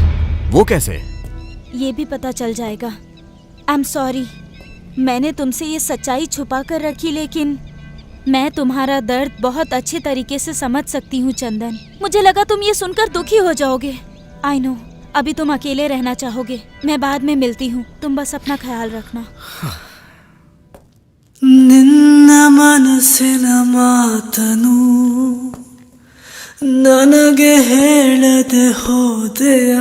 वो कैसे? ये भी पता चल जाएगा। आई एम सॉरी, मैंने तुमसे ये सच्चाई छुपा कर रखी, लेकिन मैं तुम्हारा दर्द बहुत अच्छे तरीके से समझ सकती हूँ चंदन। मुझे लगा तुम ये सुनकर दुखी हो जाओगे। आई नो, अभी तुम अकेले रहना चाहोगे। मैं बाद में मिलती हूँ, तुम बस अपना ख्याल रखना। ನಿನ್ನ ಮನಸ್ಸಿನ ಮಾತನು ನನಗೆ ಹೇಳದೆ ಹೋದೆಯ,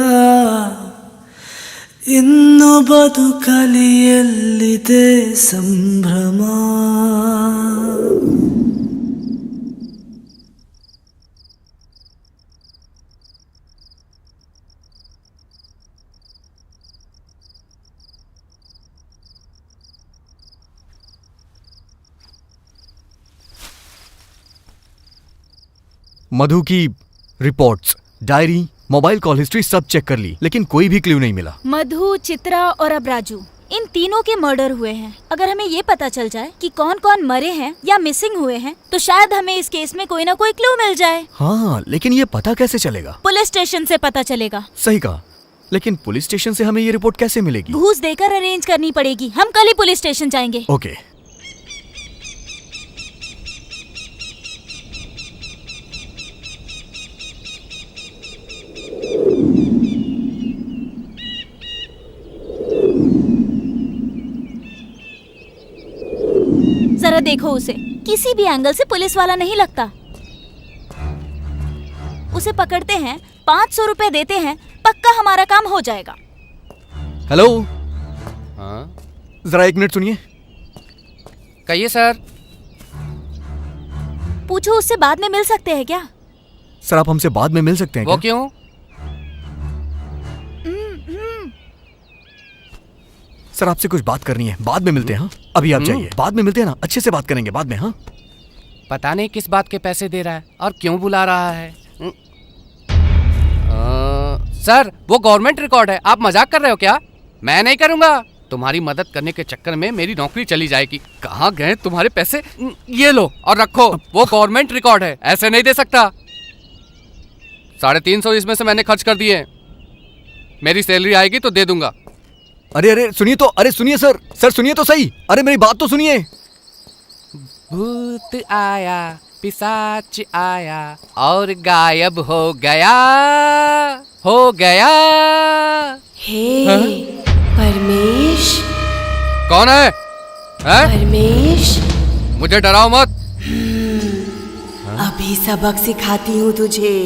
ಇನ್ನು ಬದುಕಲಿ ಎಲ್ಲಿದೆ ಸಂಭ್ರಮ. मधु की reports, diary, mobile call history सब चेक कर ली, लेकिन कोई भी क्लू नहीं मिला। मधु, चित्रा और अब राजू, इन तीनों के मर्डर हुए हैं। अगर हमें ये पता चल जाए कि कौन कौन मरे हैं या मिसिंग हुए हैं, तो शायद हमें इस केस में कोई ना कोई क्लू मिल जाए। हाँ, लेकिन ये पता कैसे चलेगा? पुलिस स्टेशन से पता चलेगा। सही कहा, लेकिन पुलिस स्टेशन से हमें ये रिपोर्ट कैसे मिलेगी? घूस देकर अरेंज करनी पड़ेगी। हम कल ही पुलिस स्टेशन जाएंगे। ओके। जरा देखो उसे, किसी भी एंगल से पुलिस वाला नहीं लगता। उसे पकड़ते हैं, 500 रुपए देते हैं, पक्का हमारा काम हो जाएगा। हेलो, हाँ जरा 1 मिनट सुनिए। कहिए सर। पूछो उससे बाद में मिल सकते हैं क्या? सर, आप हमसे बाद में मिल सकते हैं वो क्या? क्यों? सर, आपसे कुछ बात करनी है, बाद में मिलते हैं। हाँ, अभी आप जाइए, बाद में मिलते हैं ना, अच्छे से बात करेंगे बाद में। हाँ, पता नहीं किस बात के पैसे दे रहा है और क्यों बुला रहा है। सर, वो गवर्नमेंट रिकॉर्ड है, आप मजाक कर रहे हो क्या? मैं नहीं करूंगा। तुम्हारी मदद करने के चक्कर में मेरी नौकरी चली जाएगी। कहाँ गए तुम्हारे पैसे? ये लो और रखो, वो गवर्नमेंट रिकॉर्ड है, ऐसे नहीं दे सकता। 350 इसमें से मैंने खर्च कर दिए। मेरी सैलरी आएगी तो दे दूंगा। अरे अरे सुनिए तो, अरे सुनिए सर, सर सुनिए तो सही, अरे मेरी बात तो सुनिए। भूत आया, पिशाच आया और गायब हो गया, हो गया। हे परमेश, कौन है? परमेश, मुझे डराओ मत। अभी सबक सिखाती हूँ तुझे।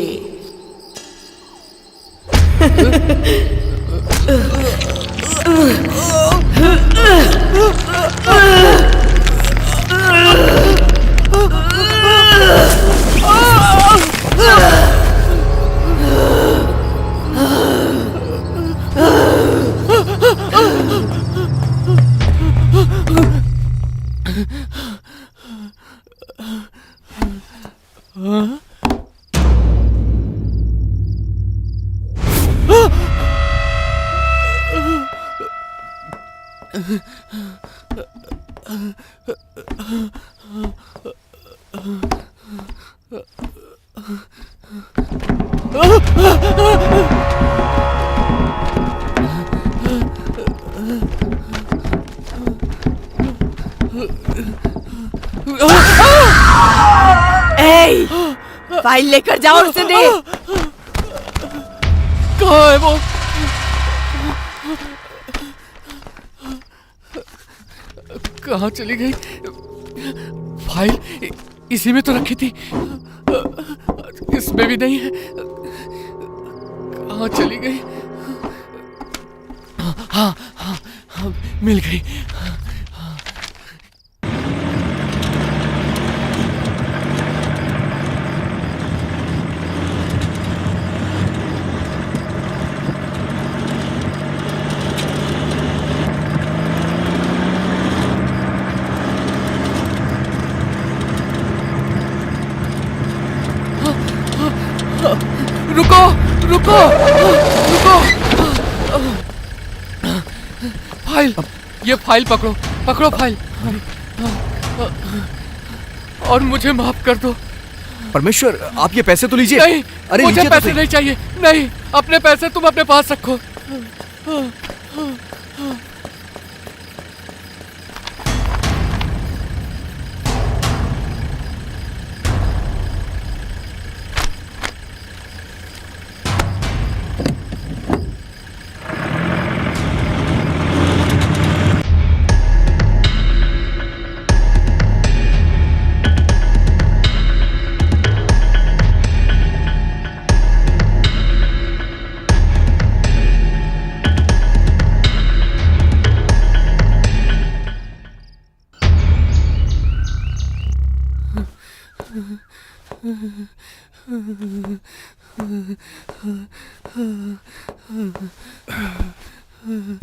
ए, फाइल लेकर जाओ और उसे दे। कहाँ है वो? कहाँ चली गई? फाइल इसी में तो रखी थी, इसमें भी नहीं है। कहाँ चली गई? हाँ हाँ हाँ, मिल गई। रुको रुको रुको। फाइल, ये फाइल पकड़ो, पकड़ो फाइल। और मुझे माफ कर दो। परमेश्वर, आप ये पैसे तो लीजिए। नहीं, अरे मुझे लीजिए तो पैसे सही। नहीं चाहिए। नहीं, अपने पैसे तुम अपने पास रखो।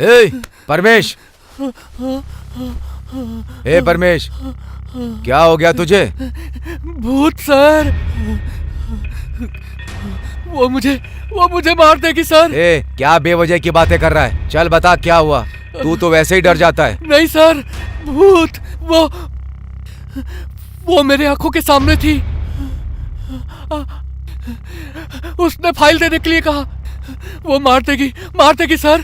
ए परमेश, ए परमेश, क्या हो गया तुझे? भूत सर, वो मुझे मार देगी सर। ए क्या बेवजह की बातें कर रहा है? चल बता क्या हुआ। तू तो वैसे ही डर जाता है। नहीं सर, भूत वो मेरे आंखों के सामने थी। उसने फाइल देने के लिए कहा। वो मार देगी सर।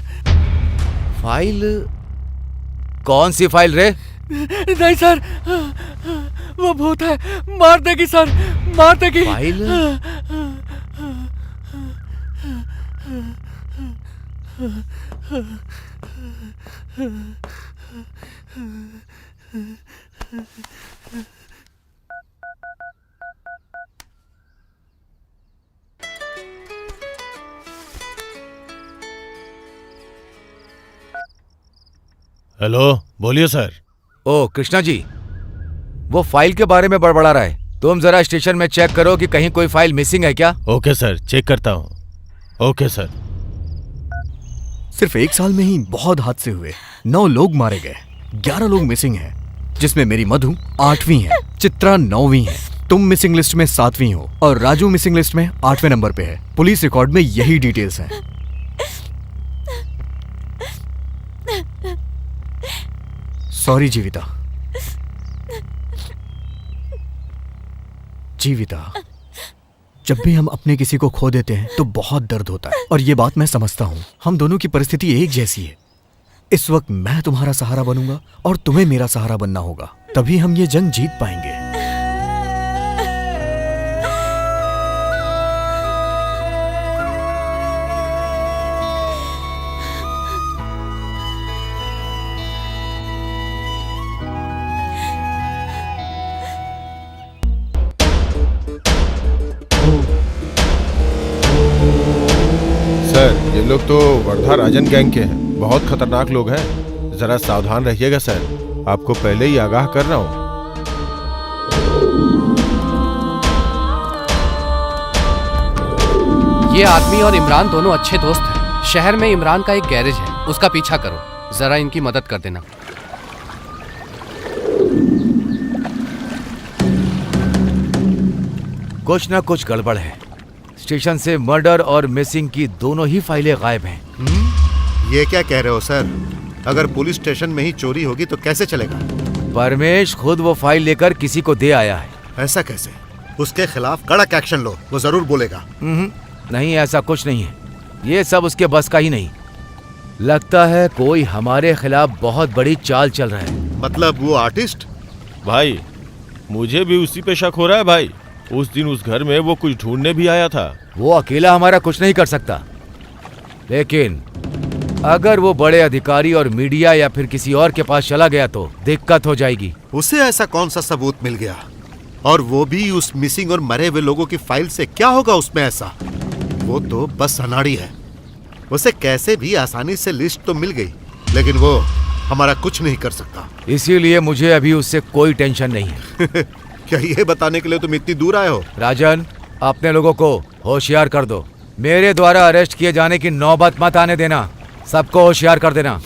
फाइल? कौन सी फाइल रे? नहीं सर, वो भूत है, मार देगी सर, मार देगी। फाइल? हेलो, बोलिए सर। ओ कृष्णा जी, वो फाइल के बारे में बड़बड़ा रहा है। तुम जरा स्टेशन में चेक करो कि कहीं कोई फाइल मिसिंग है क्या। ओके सर, चेक करता हूँ। Okay sir. सिर्फ 1 साल में ही बहुत हादसे हुए। 9 लोग मारे गए, 11 लोग मिसिंग हैं, जिसमें मेरी मधु 8वीं है, चित्रा 9वीं है, तुम मिसिंग लिस्ट में 7वीं हो और राजू मिसिंग लिस्ट में 8वें नंबर पे है। पुलिस रिकॉर्ड में यही डिटेल्स हैं। सॉरी जीविता। जीविता, जब भी हम अपने किसी को खो देते हैं तो बहुत दर्द होता है, और ये बात मैं समझता हूँ। हम दोनों की परिस्थिति एक जैसी है। इस वक्त मैं तुम्हारा सहारा बनूंगा और तुम्हें मेरा सहारा बनना होगा, तभी हम ये जंग जीत पाएंगे। सर, ये लोग तो वर्धा राजन गैंग के हैं। बहुत खतरनाक लोग हैं। जरा सावधान रहिएगा सर। आपको पहले ही आगाह कर रहा हूँ। ये आदमी और इमरान दोनों अच्छे दोस्त हैं। शहर में इमरान का एक गैरेज है, उसका पीछा करो। जरा इनकी मदद कर देना। कुछ ना कुछ गड़बड़ है। स्टेशन से मर्डर और मिसिंग की दोनों ही फाइलें गायब हैं। ये क्या कह रहे हो सर? अगर पुलिस स्टेशन में ही चोरी होगी तो कैसे चलेगा? परमेश खुद वो फाइल लेकर किसी को दे आया है। ऐसा कैसे? उसके खिलाफ कड़क एक्शन लो, वो जरूर बोलेगा। नहीं, ऐसा कुछ नहीं है। ये सब उसके बस का ही नहीं। लगता है कोई हमारे खिलाफ बहुत बड़ी चाल चल रहा है। मतलब वो आर्टिस्ट? भाई, मुझे भी उसी पे शक हो रहा है भाई। उस दिन उस घर में वो कुछ ढूंढने भी आया था। वो अकेला हमारा कुछ नहीं कर सकता, लेकिन अगर वो बड़े अधिकारी और मीडिया या फिर किसी और के पास चला गया तो दिक्कत हो जाएगी। उसे ऐसा कौन सा सबूत मिल गया? और वो भी उस मिसिंग और मरे हुए लोगों की फाइल से? क्या होगा उसमें ऐसा? वो तो बस अनाड़ी है। उसे कैसे भी आसानी से लिस्ट तो मिल गई, लेकिन वो हमारा कुछ नहीं कर सकता। इसीलिए मुझे अभी उससे कोई टेंशन नहीं है। क्या ये बताने के लिए तुम इतनी दूर आए हो? राजन, अपने लोगों को होशियार कर दो। मेरे द्वारा अरेस्ट किए जाने की नौबत मत आने देना। सबको होशियार कर देना।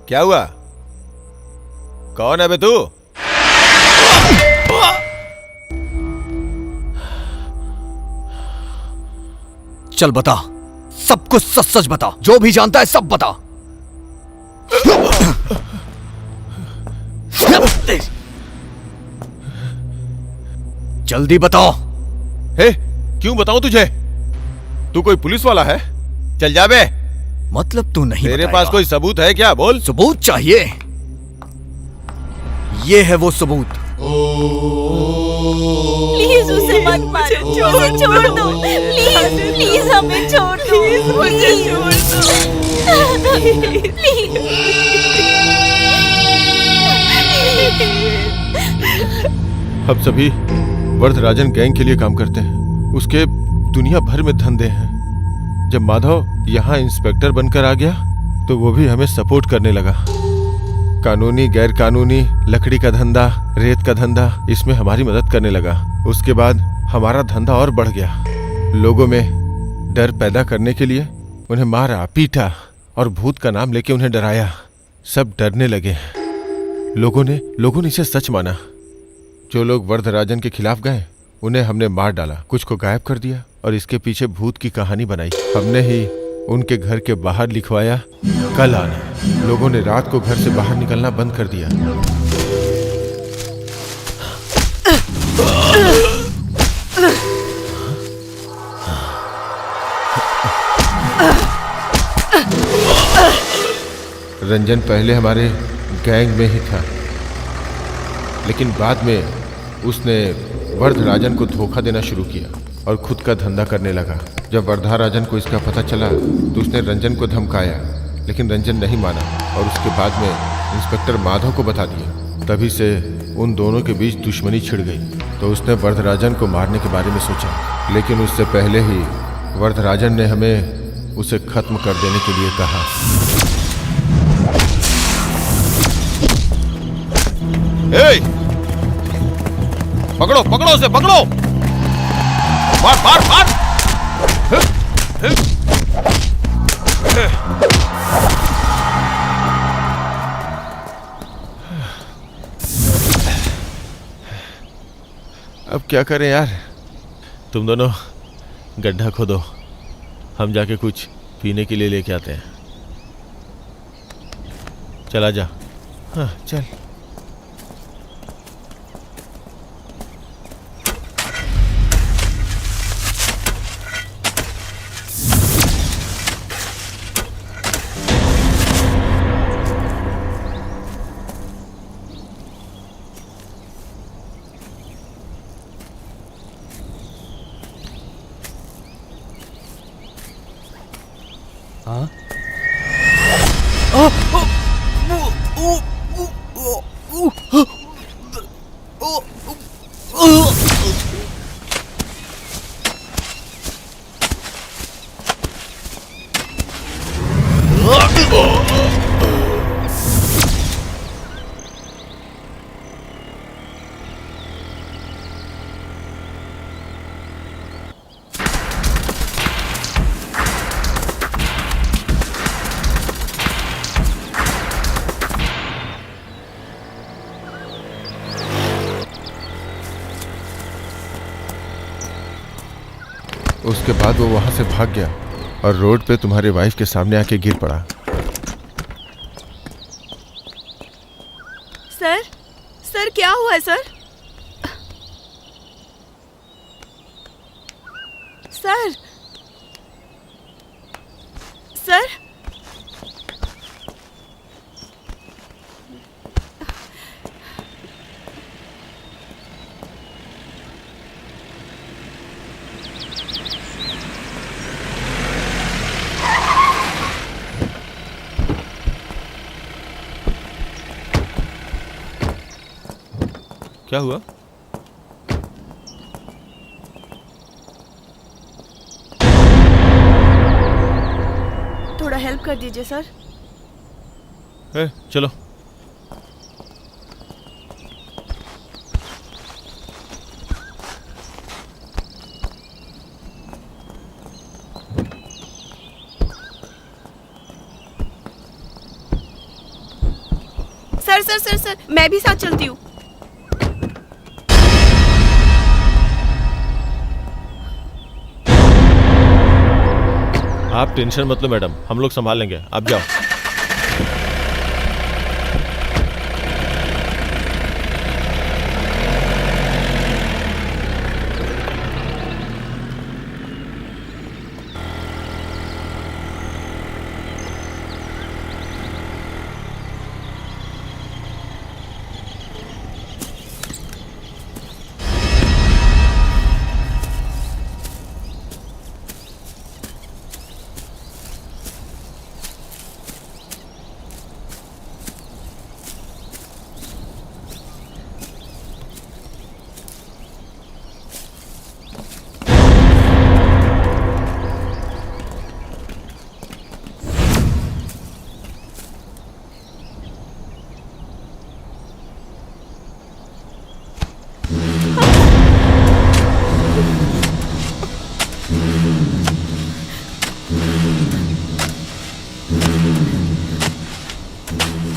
क्या हुआ? कौन है बे तू? चल बता, सब कुछ सच सच बता, जो भी जानता है सब बता। जल्दी बताओ। हे, क्यों बताऊं तुझे? तू कोई पुलिस वाला है? चल जा बे। मतलब तू नहीं तेरे बताएगा? पास कोई सबूत है क्या? बोल। सबूत चाहिए? ये है वो सबूत। प्लीज उसे मत मारो, उसे छोड़ दो, प्लीज प्लीज हमें छोड़ दो, मुझे छोड़ दो, प्लीज। हम सभी वरदराजन गैंग के लिए काम करते हैं। उसके दुनिया भर में धंधे हैं। जब माधव यहाँ इंस्पेक्टर बनकर आ गया तो वो भी हमें सपोर्ट करने लगा। कानूनी गैर कानूनी लकड़ी का धंधा, रेत का धंधा, इसमें हमारी मदद करने लगा। उसके बाद हमारा धंधा और बढ़ गया। लोगों में डर पैदा करने के लिए उन्हें मारा, पीटा और भूत का नाम लेके उन्हें डराया। सब डरने लगे। लोगों ने इसे सच माना। जो लोग वरदराजन के खिलाफ गए उन्हें हमने मार डाला, कुछ को गायब कर दिया और इसके पीछे भूत की कहानी बनाई। हमने ही उनके घर के बाहर लिखवाया कल आना। लोगों ने रात को घर से बाहर निकलना बंद कर दिया। रंजन पहले हमारे गैंग में ही था, लेकिन बाद में उसने वरदराजन को धोखा देना शुरू किया और खुद का धंधा करने लगा। जब वरदराजन को इसका पता चला तो उसने रंजन को धमकाया, लेकिन रंजन नहीं माना और उसके बाद में इंस्पेक्टर माधव को बता दिया। तभी से उन दोनों के बीच दुश्मनी छिड़ गई। तो उसने वरदराजन को मारने के बारे में सोचा, लेकिन उससे पहले ही वरदराजन ने हमें उसे खत्म कर देने के लिए कहा। पकड़ो पकड़ो उसे, पकड़ो, मार मार मार। अब क्या करें यार? तुम दोनों गड्ढा खोदो, हम जाके कुछ पीने के लिए लेके आते हैं। चला जा। हाँ चल। उसके बाद वो वहां से भाग गया और रोड पे तुम्हारे वाइफ के सामने आके गिर पड़ा। सर क्या हुआ है सर? सर क्या हुआ? थोड़ा हेल्प कर दीजिए सर। चलो। सर सर सर सर, मैं भी साथ चलती हूँ। आप टेंशन मत लो मैडम, हम लोग संभाल लेंगे, आप जाओ।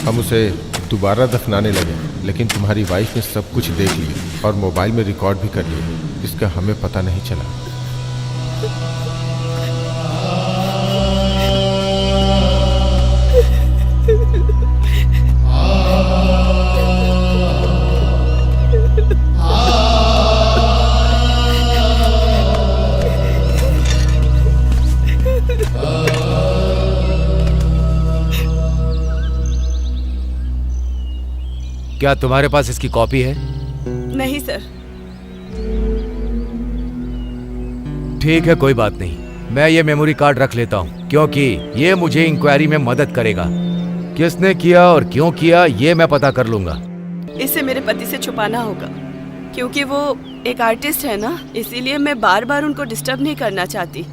हम उसे दोबारा दफनाने लगे, लेकिन तुम्हारी वाइफ ने सब कुछ देख लिया और मोबाइल में रिकॉर्ड भी कर लिया, जिसका हमें पता नहीं चला। क्या तुम्हारे पास इसकी कॉपी है? नहीं सर। ठीक है, कोई बात नहीं, मैं ये मेमोरी कार्ड रख लेता हूँ, क्योंकि ये मुझे इंक्वायरी में मदद करेगा। किसने किया और क्यों किया ये मैं पता कर लूंगा। इसे मेरे पति से छुपाना होगा, क्योंकि वो एक आर्टिस्ट है ना, इसीलिए मैं बार बार उनको डिस्टर्ब नहीं करना चाहती।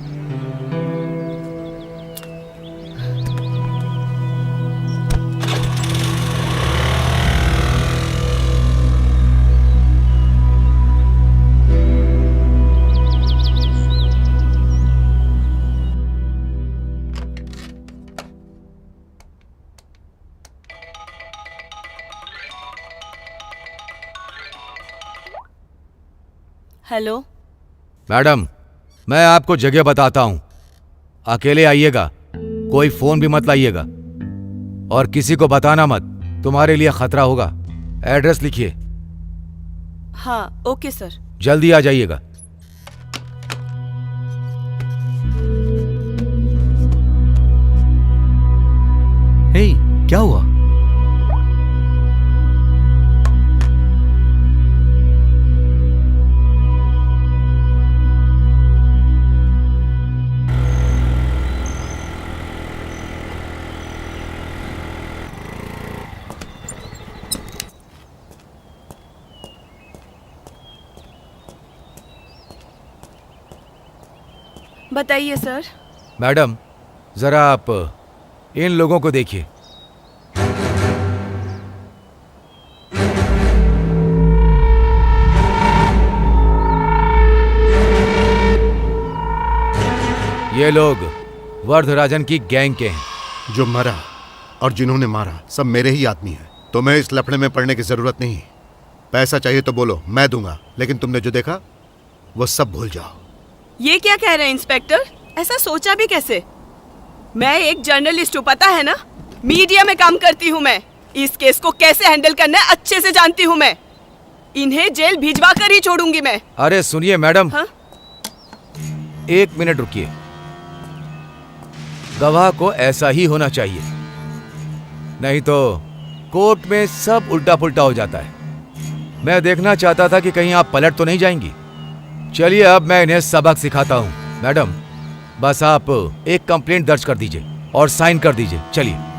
हेलो मैडम, मैं आपको जगह बताता हूँ, अकेले आइएगा, कोई फोन भी मत लाइएगा और किसी को बताना मत, तुम्हारे लिए खतरा होगा। एड्रेस लिखिए। हाँ ओके सर। जल्दी आ जाइएगा। हे, क्या हुआ? बताइए सर। मैडम, जरा आप इन लोगों को देखिए। ये लोग वर्धराजन की गैंग के हैं। जो मरा और जिन्होंने मारा सब मेरे ही आदमी हैं। तुम्हें इस लफड़े में पड़ने की जरूरत नहीं। पैसा चाहिए तो बोलो, मैं दूंगा, लेकिन तुमने जो देखा वो सब भूल जाओ। ये क्या कह रहे हैं इंस्पेक्टर? ऐसा सोचा भी कैसे? मैं एक जर्नलिस्ट हूँ, पता है ना, मीडिया में काम करती हूँ मैं। इस केस को कैसे हैंडल करना है अच्छे से जानती हूँ मैं। इन्हें जेल भिजवा कर ही छोड़ूंगी मैं। अरे सुनिए मैडम, हाँ? 1 मिनट रुकिए। गवाह को ऐसा ही होना चाहिए, नहीं तो कोर्ट में सब उल्टा पुल्टा हो जाता है। मैं देखना चाहता था कि कहीं आप पलट तो नहीं जाएंगी। चलिए अब मैं इन्हें सबक सिखाता हूँ। मैडम, बस आप एक कंप्लेंट दर्ज कर दीजिए और साइन कर दीजिए। चलिए।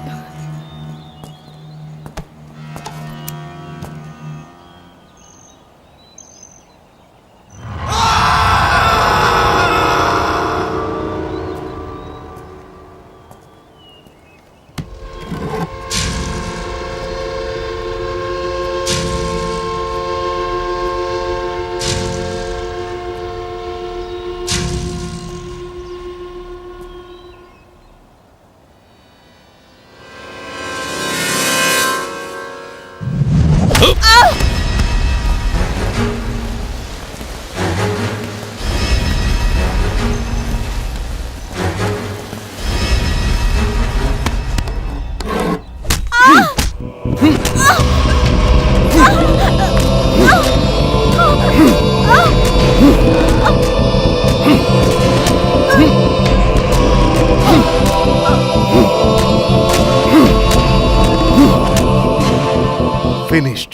फिनिश्ड।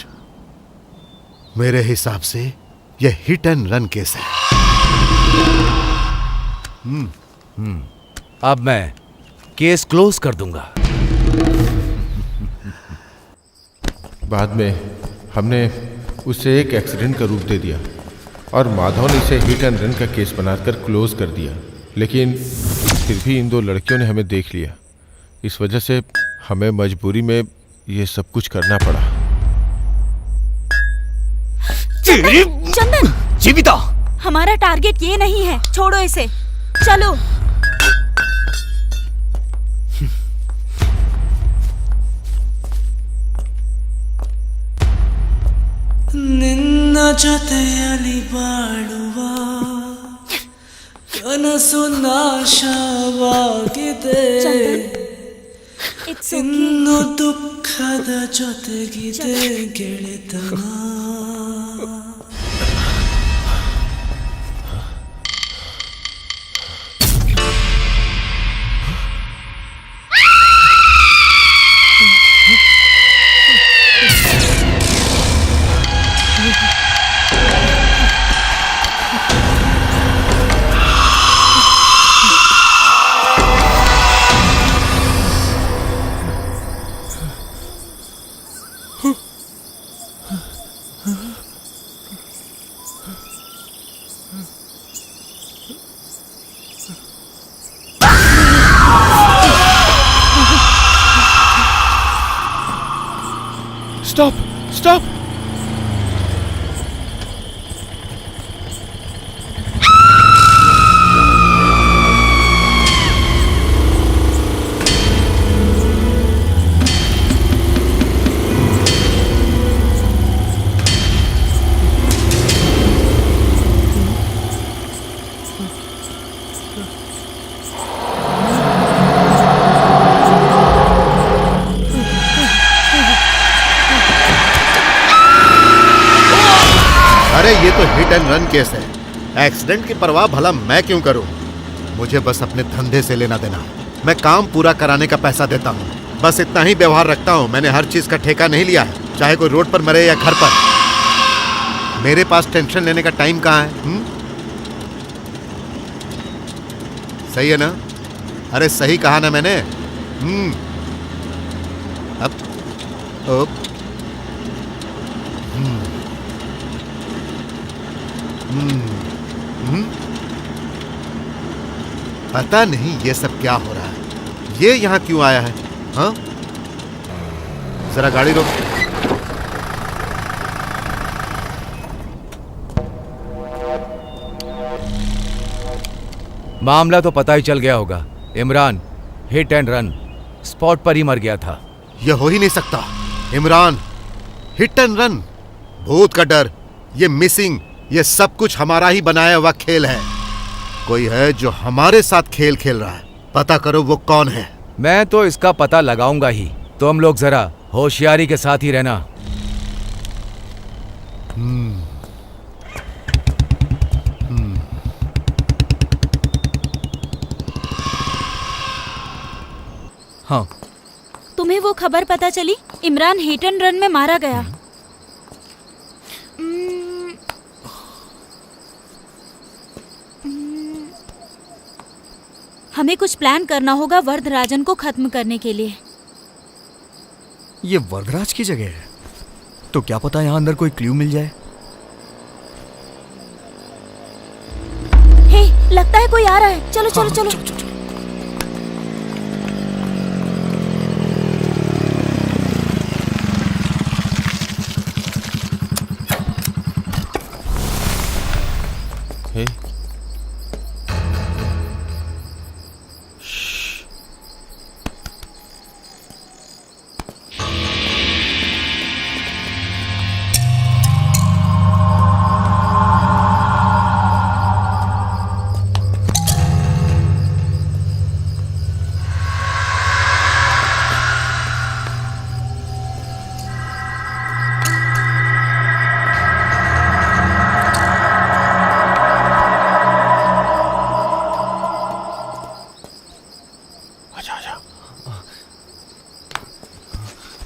मेरे हिसाब से यह हिट एंड रन केस है। अब मैं केस क्लोज कर दूंगा। बाद में हमने उसे एक एक्सीडेंट का रूप दे दिया और माधव ने इसे हिट एंड रन का केस बनाकर क्लोज कर दिया। लेकिन फिर भी इन दो लड़कियों ने हमें देख लिया। इस वजह से हमें मजबूरी में ये सब कुछ करना पड़ा। चंदन, जीविता, हमारा टारगेट ये नहीं है, छोड़ो इसे, चलो। ನಿನ್ನ ಜೊತೆಯಲ್ಲಿ ಬಾಳುವ ಕನಸು ನಾಶವಾಗಿದೆ, ಇನ್ನು ದುಃಖದ ಜೊತೆಗಿದೆ ಗೆಳೆತನ. Stop, stop. अरे ये तो हिट एंड रन केस है। एक्सीडेंट की परवाह भला मैं क्यों करूं? मुझे बस अपने धंधे से लेना देना। मैं काम पूरा कराने का पैसा देता हूं, बस इतना ही व्यवहार रखता हूं। मैंने हर चीज का ठेका नहीं लिया है, चाहे कोई रोड पर मरे या घर पर। मेरे पास टेंशन लेने का टाइम कहाँ है? सही है ना? अरे सही कहा ना मैंने? अब पता नहीं ये सब क्या हो रहा है। ये यहाँ क्यों आया है? हाँ, जरा गाड़ी रोक। मामला तो पता ही चल गया होगा। Imran hit and run spot पर ही मर गया था। यह हो ही नहीं सकता। इमरान हिट एंड रन, भूत का डर, ये मिसिंग, ये सब कुछ हमारा ही बनाया हुआ खेल है। कोई है जो हमारे साथ खेल खेल रहा है। पता करो वो कौन है। मैं तो इसका पता लगाऊंगा ही। तुम लोग जरा होशियारी के साथ ही रहना। हाँ, तुम्हें वो खबर पता चली? इमरान हिट एंड रन में मारा गया। हमें कुछ प्लान करना होगा वरदराजन को खत्म करने के लिए। ये वरदराज की जगह है, तो क्या पता यहाँ अंदर कोई क्लू मिल जाए। हे, लगता है कोई आ रहा है। चलो चलो चलो, चलो, चलो, चलो। हे,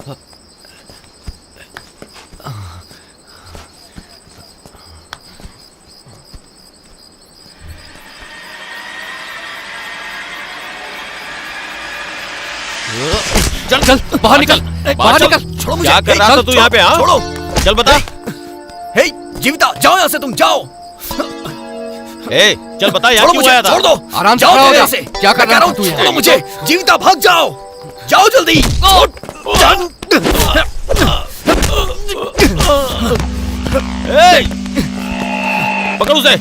चल चल बाहर निकल, बाहर निकल। छोड़ो मुझे। क्या कर रहा था तू यहाँ पे? हाँ, छोड़ो। चल बता। हे जीविता, जाओ यहाँ से, तुम जाओ। ए, चल बता यहाँ छोड़ो क्यों मुझे, आया था? छोड़ दो। आराम से जाओ खड़ा हो मेरे जा। यहाँ से। क्या कर मैं कह रहा हूँ, था तू यहाँ? छोड़ो मुझे। जीविता भाग जाओ, जाओ जल्दी। ए, पकड़ उसे।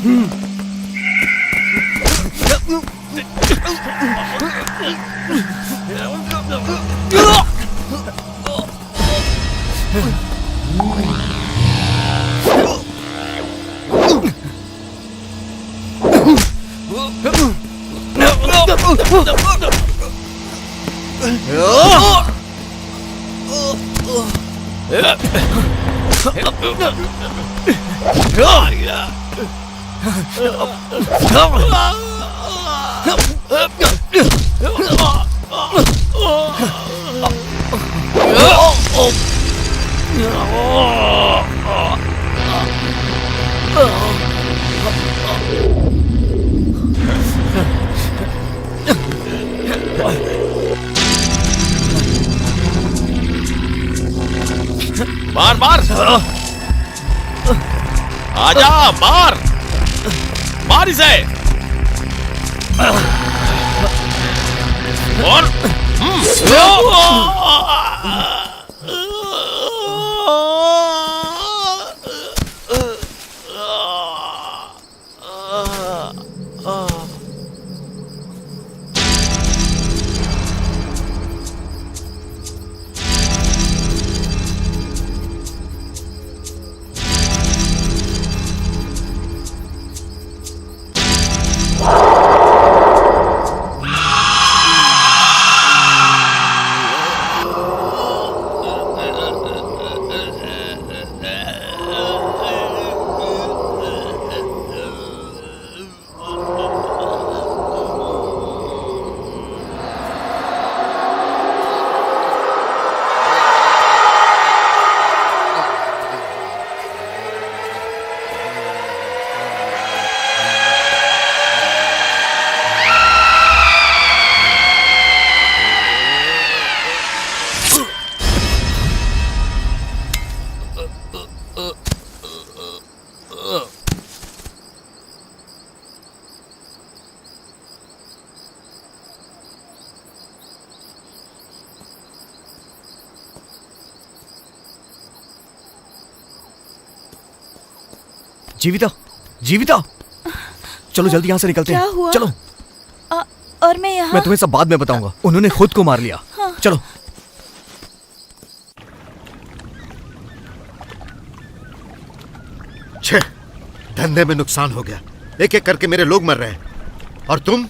मार मार, आजा, मार मार इसे। और जीविता, जीविता, चलो जल्दी यहाँ से निकलते क्या हैं। हुआ? चलो, और मैं यहाँ? मैं तुम्हें सब बाद में बताऊंगा। उन्होंने खुद को मार लिया। चलो। छे, धंधे में नुकसान हो गया। एक एक करके मेरे लोग मर रहे हैं और तुम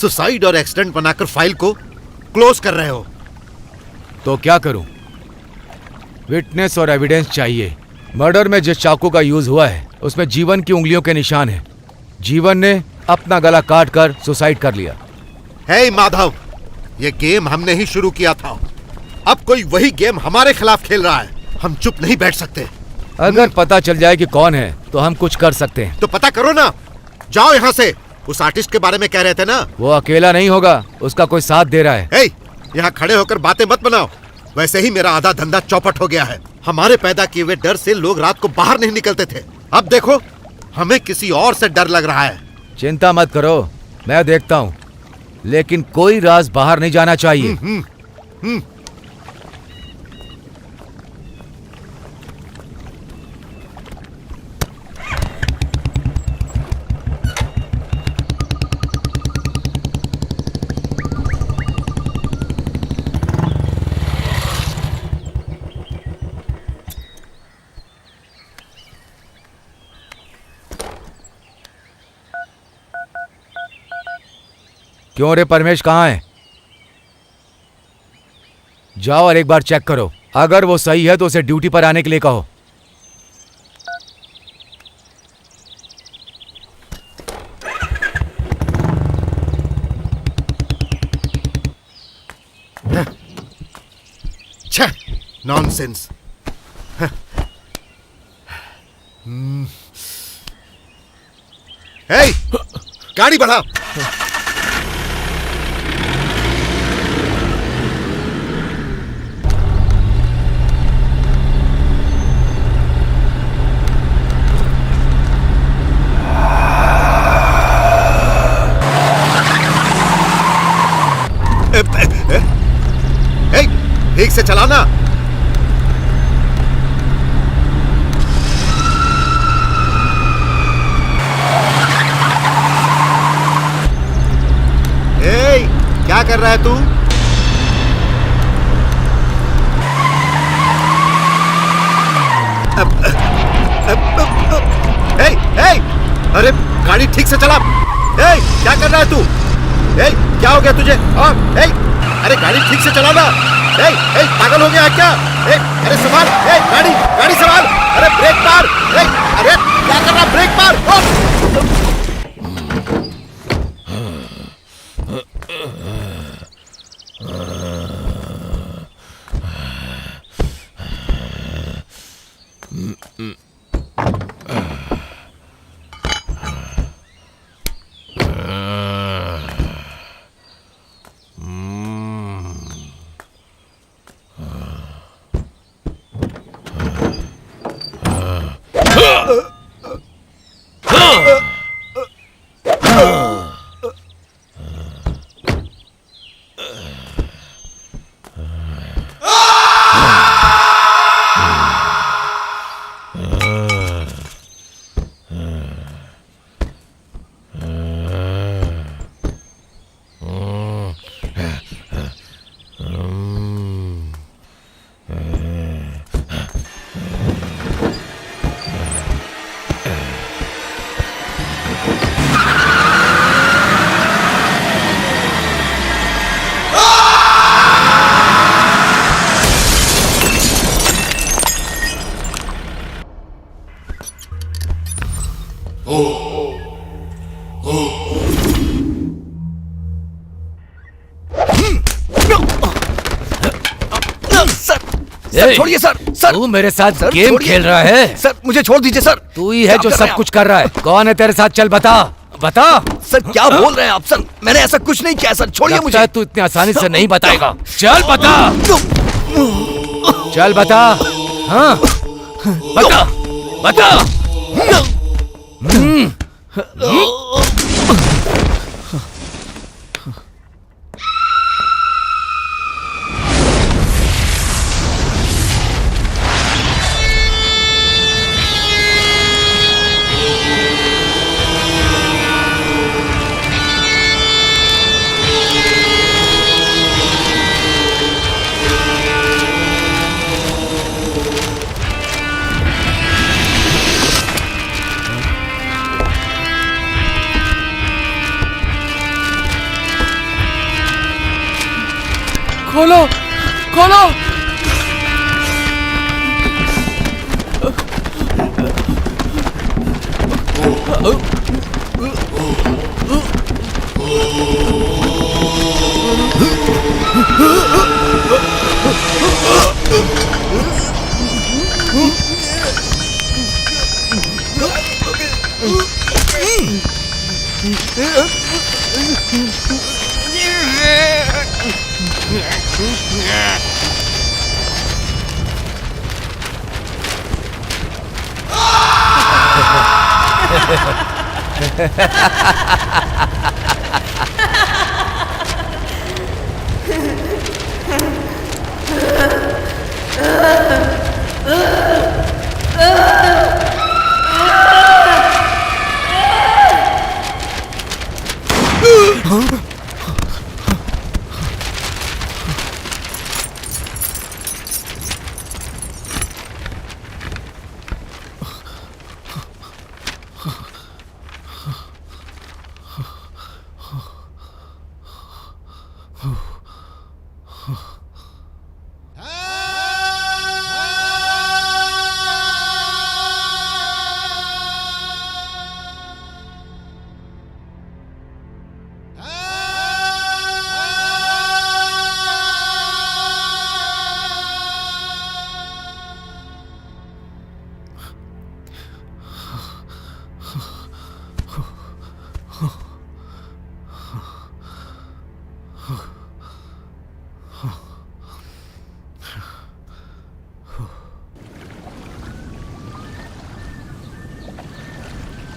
सुसाइड और एक्सीडेंट बनाकर फाइल को क्लोज कर रहे हो। तो क्या करूं? विटनेस और एविडेंस चाहिए। मर्डर में जिस चाकू का यूज हुआ है उसमें जीवन की उंगलियों के निशान हैं। जीवन ने अपना गला काट कर सुसाइड कर लिया। हे माधव, ये गेम हमने ही शुरू किया था। अब कोई वही गेम हमारे खिलाफ खेल रहा है। हम चुप नहीं बैठ सकते। अगर पता चल जाए कि कौन है तो हम कुछ कर सकते हैं। तो पता करो ना। जाओ यहाँ से। उस आर्टिस्ट के बारे में कह रहे थे ना? वो अकेला नहीं होगा, उसका कोई साथ दे रहा है। हे, यहाँ खड़े होकर बातें मत बनाओ। वैसे ही मेरा आधा धंधा चौपट हो गया है। हमारे पैदा किए हुए डर से लोग रात को बाहर नहीं निकलते थे। अब देखो, हमें किसी और से डर लग रहा है। चिंता मत करो, मैं देखता हूँ, लेकिन कोई राज बाहर नहीं जाना चाहिए। क्यों रे परमेश, कहाँ है? जाओ और एक बार चेक करो। अगर वो सही है तो उसे ड्यूटी पर आने के लिए कहो। छह, नॉनसेंस। हे, गाड़ी बढ़ा। ठीक से चलाना। क्या कर रहा है तू? अरे गाड़ी ठीक से चला। क्या कर रहा है तू? क्या हो गया तुझे? अरे गाड़ी ठीक से चलाना। पागल हो गया है क्या? अरे संभाल। गाड़ी संभाल। अरे ब्रेक मार। अरे क्या कर रहा? ब्रेक मार। सर छोड़िए सर। सर तू मेरे साथ सर, गेम छोड़िए। खेल रहा है? सर मुझे छोड़ दीजिए सर। तू ही है जो क्या कर सब रहे हैं कुछ कर रहा है। कौन है तेरे साथ? चल बता बता। सर क्या बोल रहे हैं आप? सर मैंने ऐसा कुछ नहीं किया सर, छोड़िए लगता मुझे। है तू इतनी आसानी से नहीं बताएगा। चल बता। चल बता। हाँ बता बता। खोलो खोलो।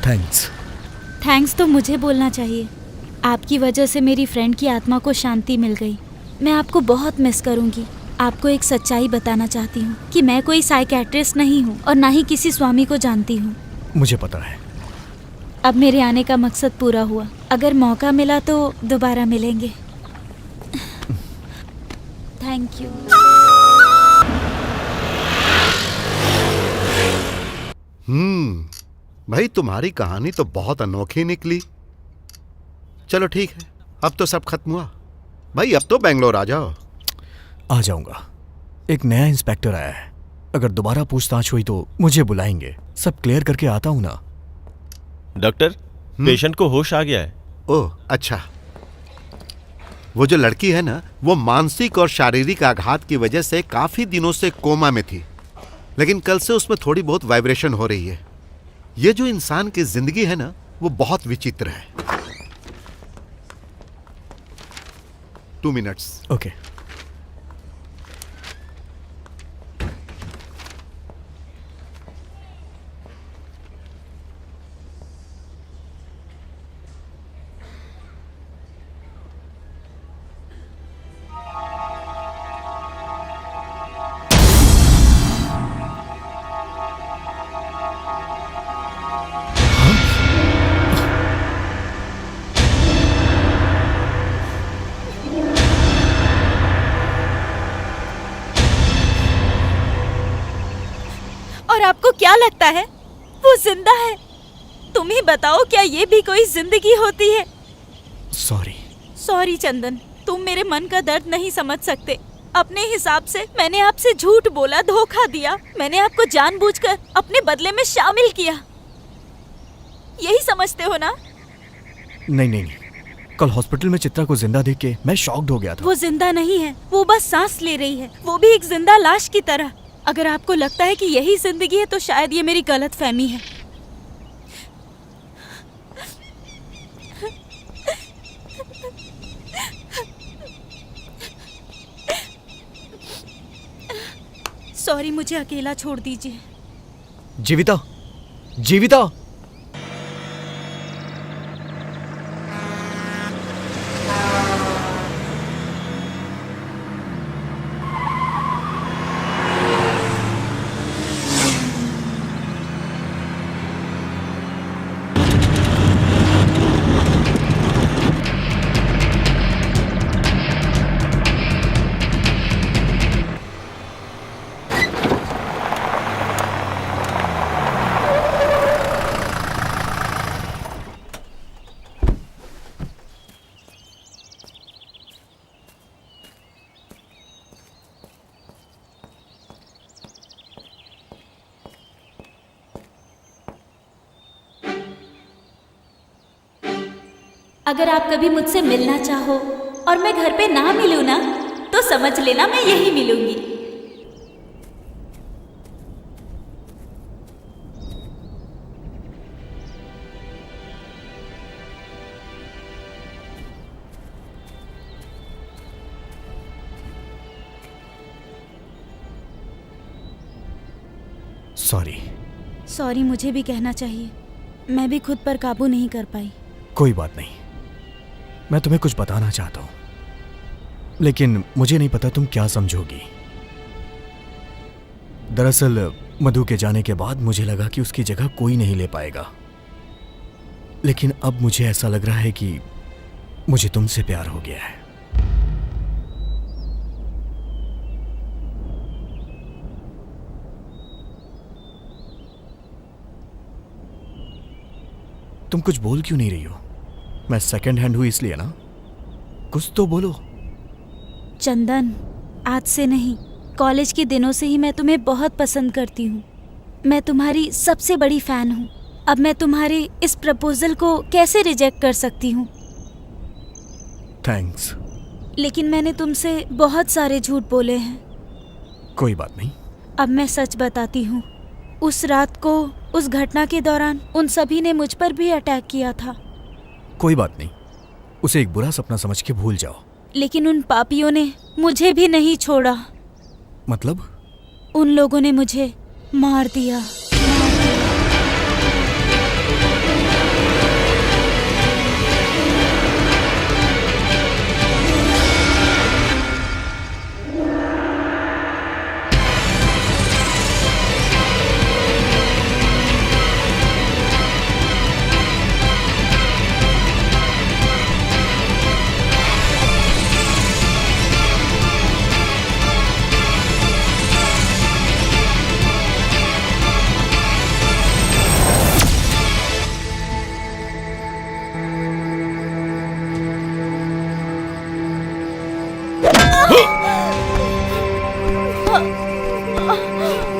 थैंक्स। थैंक्स तो मुझे बोलना चाहिए। आपकी वजह से मेरी फ्रेंड की आत्मा को शांति मिल गई। मैं आपको बहुत मिस करूंगी। आपको एक सच्चाई बताना चाहती हूँ कि मैं कोई साइकेट्रिस्ट नहीं हूँ और ना ही किसी स्वामी को जानती हूँ। मुझे पता है। अब मेरे आने का मकसद पूरा हुआ। अगर मौका मिला तो दोबारा मिलेंगे। Thank you. भाई तुम्हारी कहानी तो बहुत अनोखी निकली। चलो ठीक है, अब तो सब खत्म हुआ। भाई अब तो बेंगलोर आ जाओ। आ जाऊंगा। एक नया इंस्पेक्टर आया है, अगर दोबारा पूछताछ हुई तो मुझे बुलाएंगे। सब क्लियर करके आता हूं ना। डॉक्टर, पेशेंट को होश आ गया है। ओह अच्छा। वो जो लड़की है ना, वो मानसिक और शारीरिक आघात की वजह से काफी दिनों से कोमा में थी, लेकिन कल से उसमें थोड़ी बहुत वाइब्रेशन हो रही है। ये जो इंसान की जिंदगी है ना, वो बहुत विचित्र है। 2 मिनट्स। ओके। और आपको क्या लगता है वो जिंदा है? तुम ही बताओ, क्या ये भी कोई जिंदगी होती है? सॉरी। सॉरी चंदन, तुम मेरे मन का दर्द नहीं समझ सकते। अपने हिसाब से मैंने आपसे झूठ बोला, धोखा दिया। मैंने आपको जानबूझकर अपने बदले में शामिल किया। यही समझते हो ना? नहीं। कल हॉस्पिटल में चित्रा को जिंदा देख के मैं शॉक्ड हो गया था। वो जिंदा नहीं है, वो बस सांस ले रही है, वो भी एक जिंदा लाश की तरह। अगर आपको लगता है कि यही जिंदगी है तो शायद ये मेरी गलतफहमी है। सॉरी, मुझे अकेला छोड़ दीजिए। जीविता, जीविता। अगर आप कभी मुझसे मिलना चाहो और मैं घर पे ना मिलूं ना, तो समझ लेना मैं यही मिलूंगी। सॉरी, मुझे भी कहना चाहिए। मैं भी खुद पर काबू नहीं कर पाई। कोई बात नहीं, मैं तुम्हें कुछ बताना चाहता हूं, लेकिन मुझे नहीं पता तुम क्या समझोगी। दरअसल मधु के जाने के बाद मुझे लगा कि उसकी जगह कोई नहीं ले पाएगा, लेकिन अब मुझे ऐसा लग रहा है कि मुझे तुमसे प्यार हो गया है। तुम कुछ बोल क्यों नहीं रही हो? मैं सेकंड हैंड हूं इसलिए ना? कुछ तो बोलो। चंदन, आज से नहीं, कॉलेज के दिनों से ही मैं तुम्हें बहुत पसंद करती हूँ। मैं तुम्हारी सबसे बड़ी फैन हूँ। अब मैं तुम्हारे इस प्रपोजल को कैसे रिजेक्ट कर सकती हूँ? थैंक्स। लेकिन मैंने तुमसे बहुत सारे झूठ बोले हैं। कोई बात नहीं। अब मैं सच बताती हूँ। उस रात को, उस घटना के दौरान उन सभी ने मुझ पर भी अटैक किया था। कोई बात नहीं, उसे एक बुरा सपना समझ के भूल जाओ। लेकिन उन पापियों ने मुझे भी नहीं छोड़ा। मतलब? उन लोगों ने मुझे मार दिया। आ,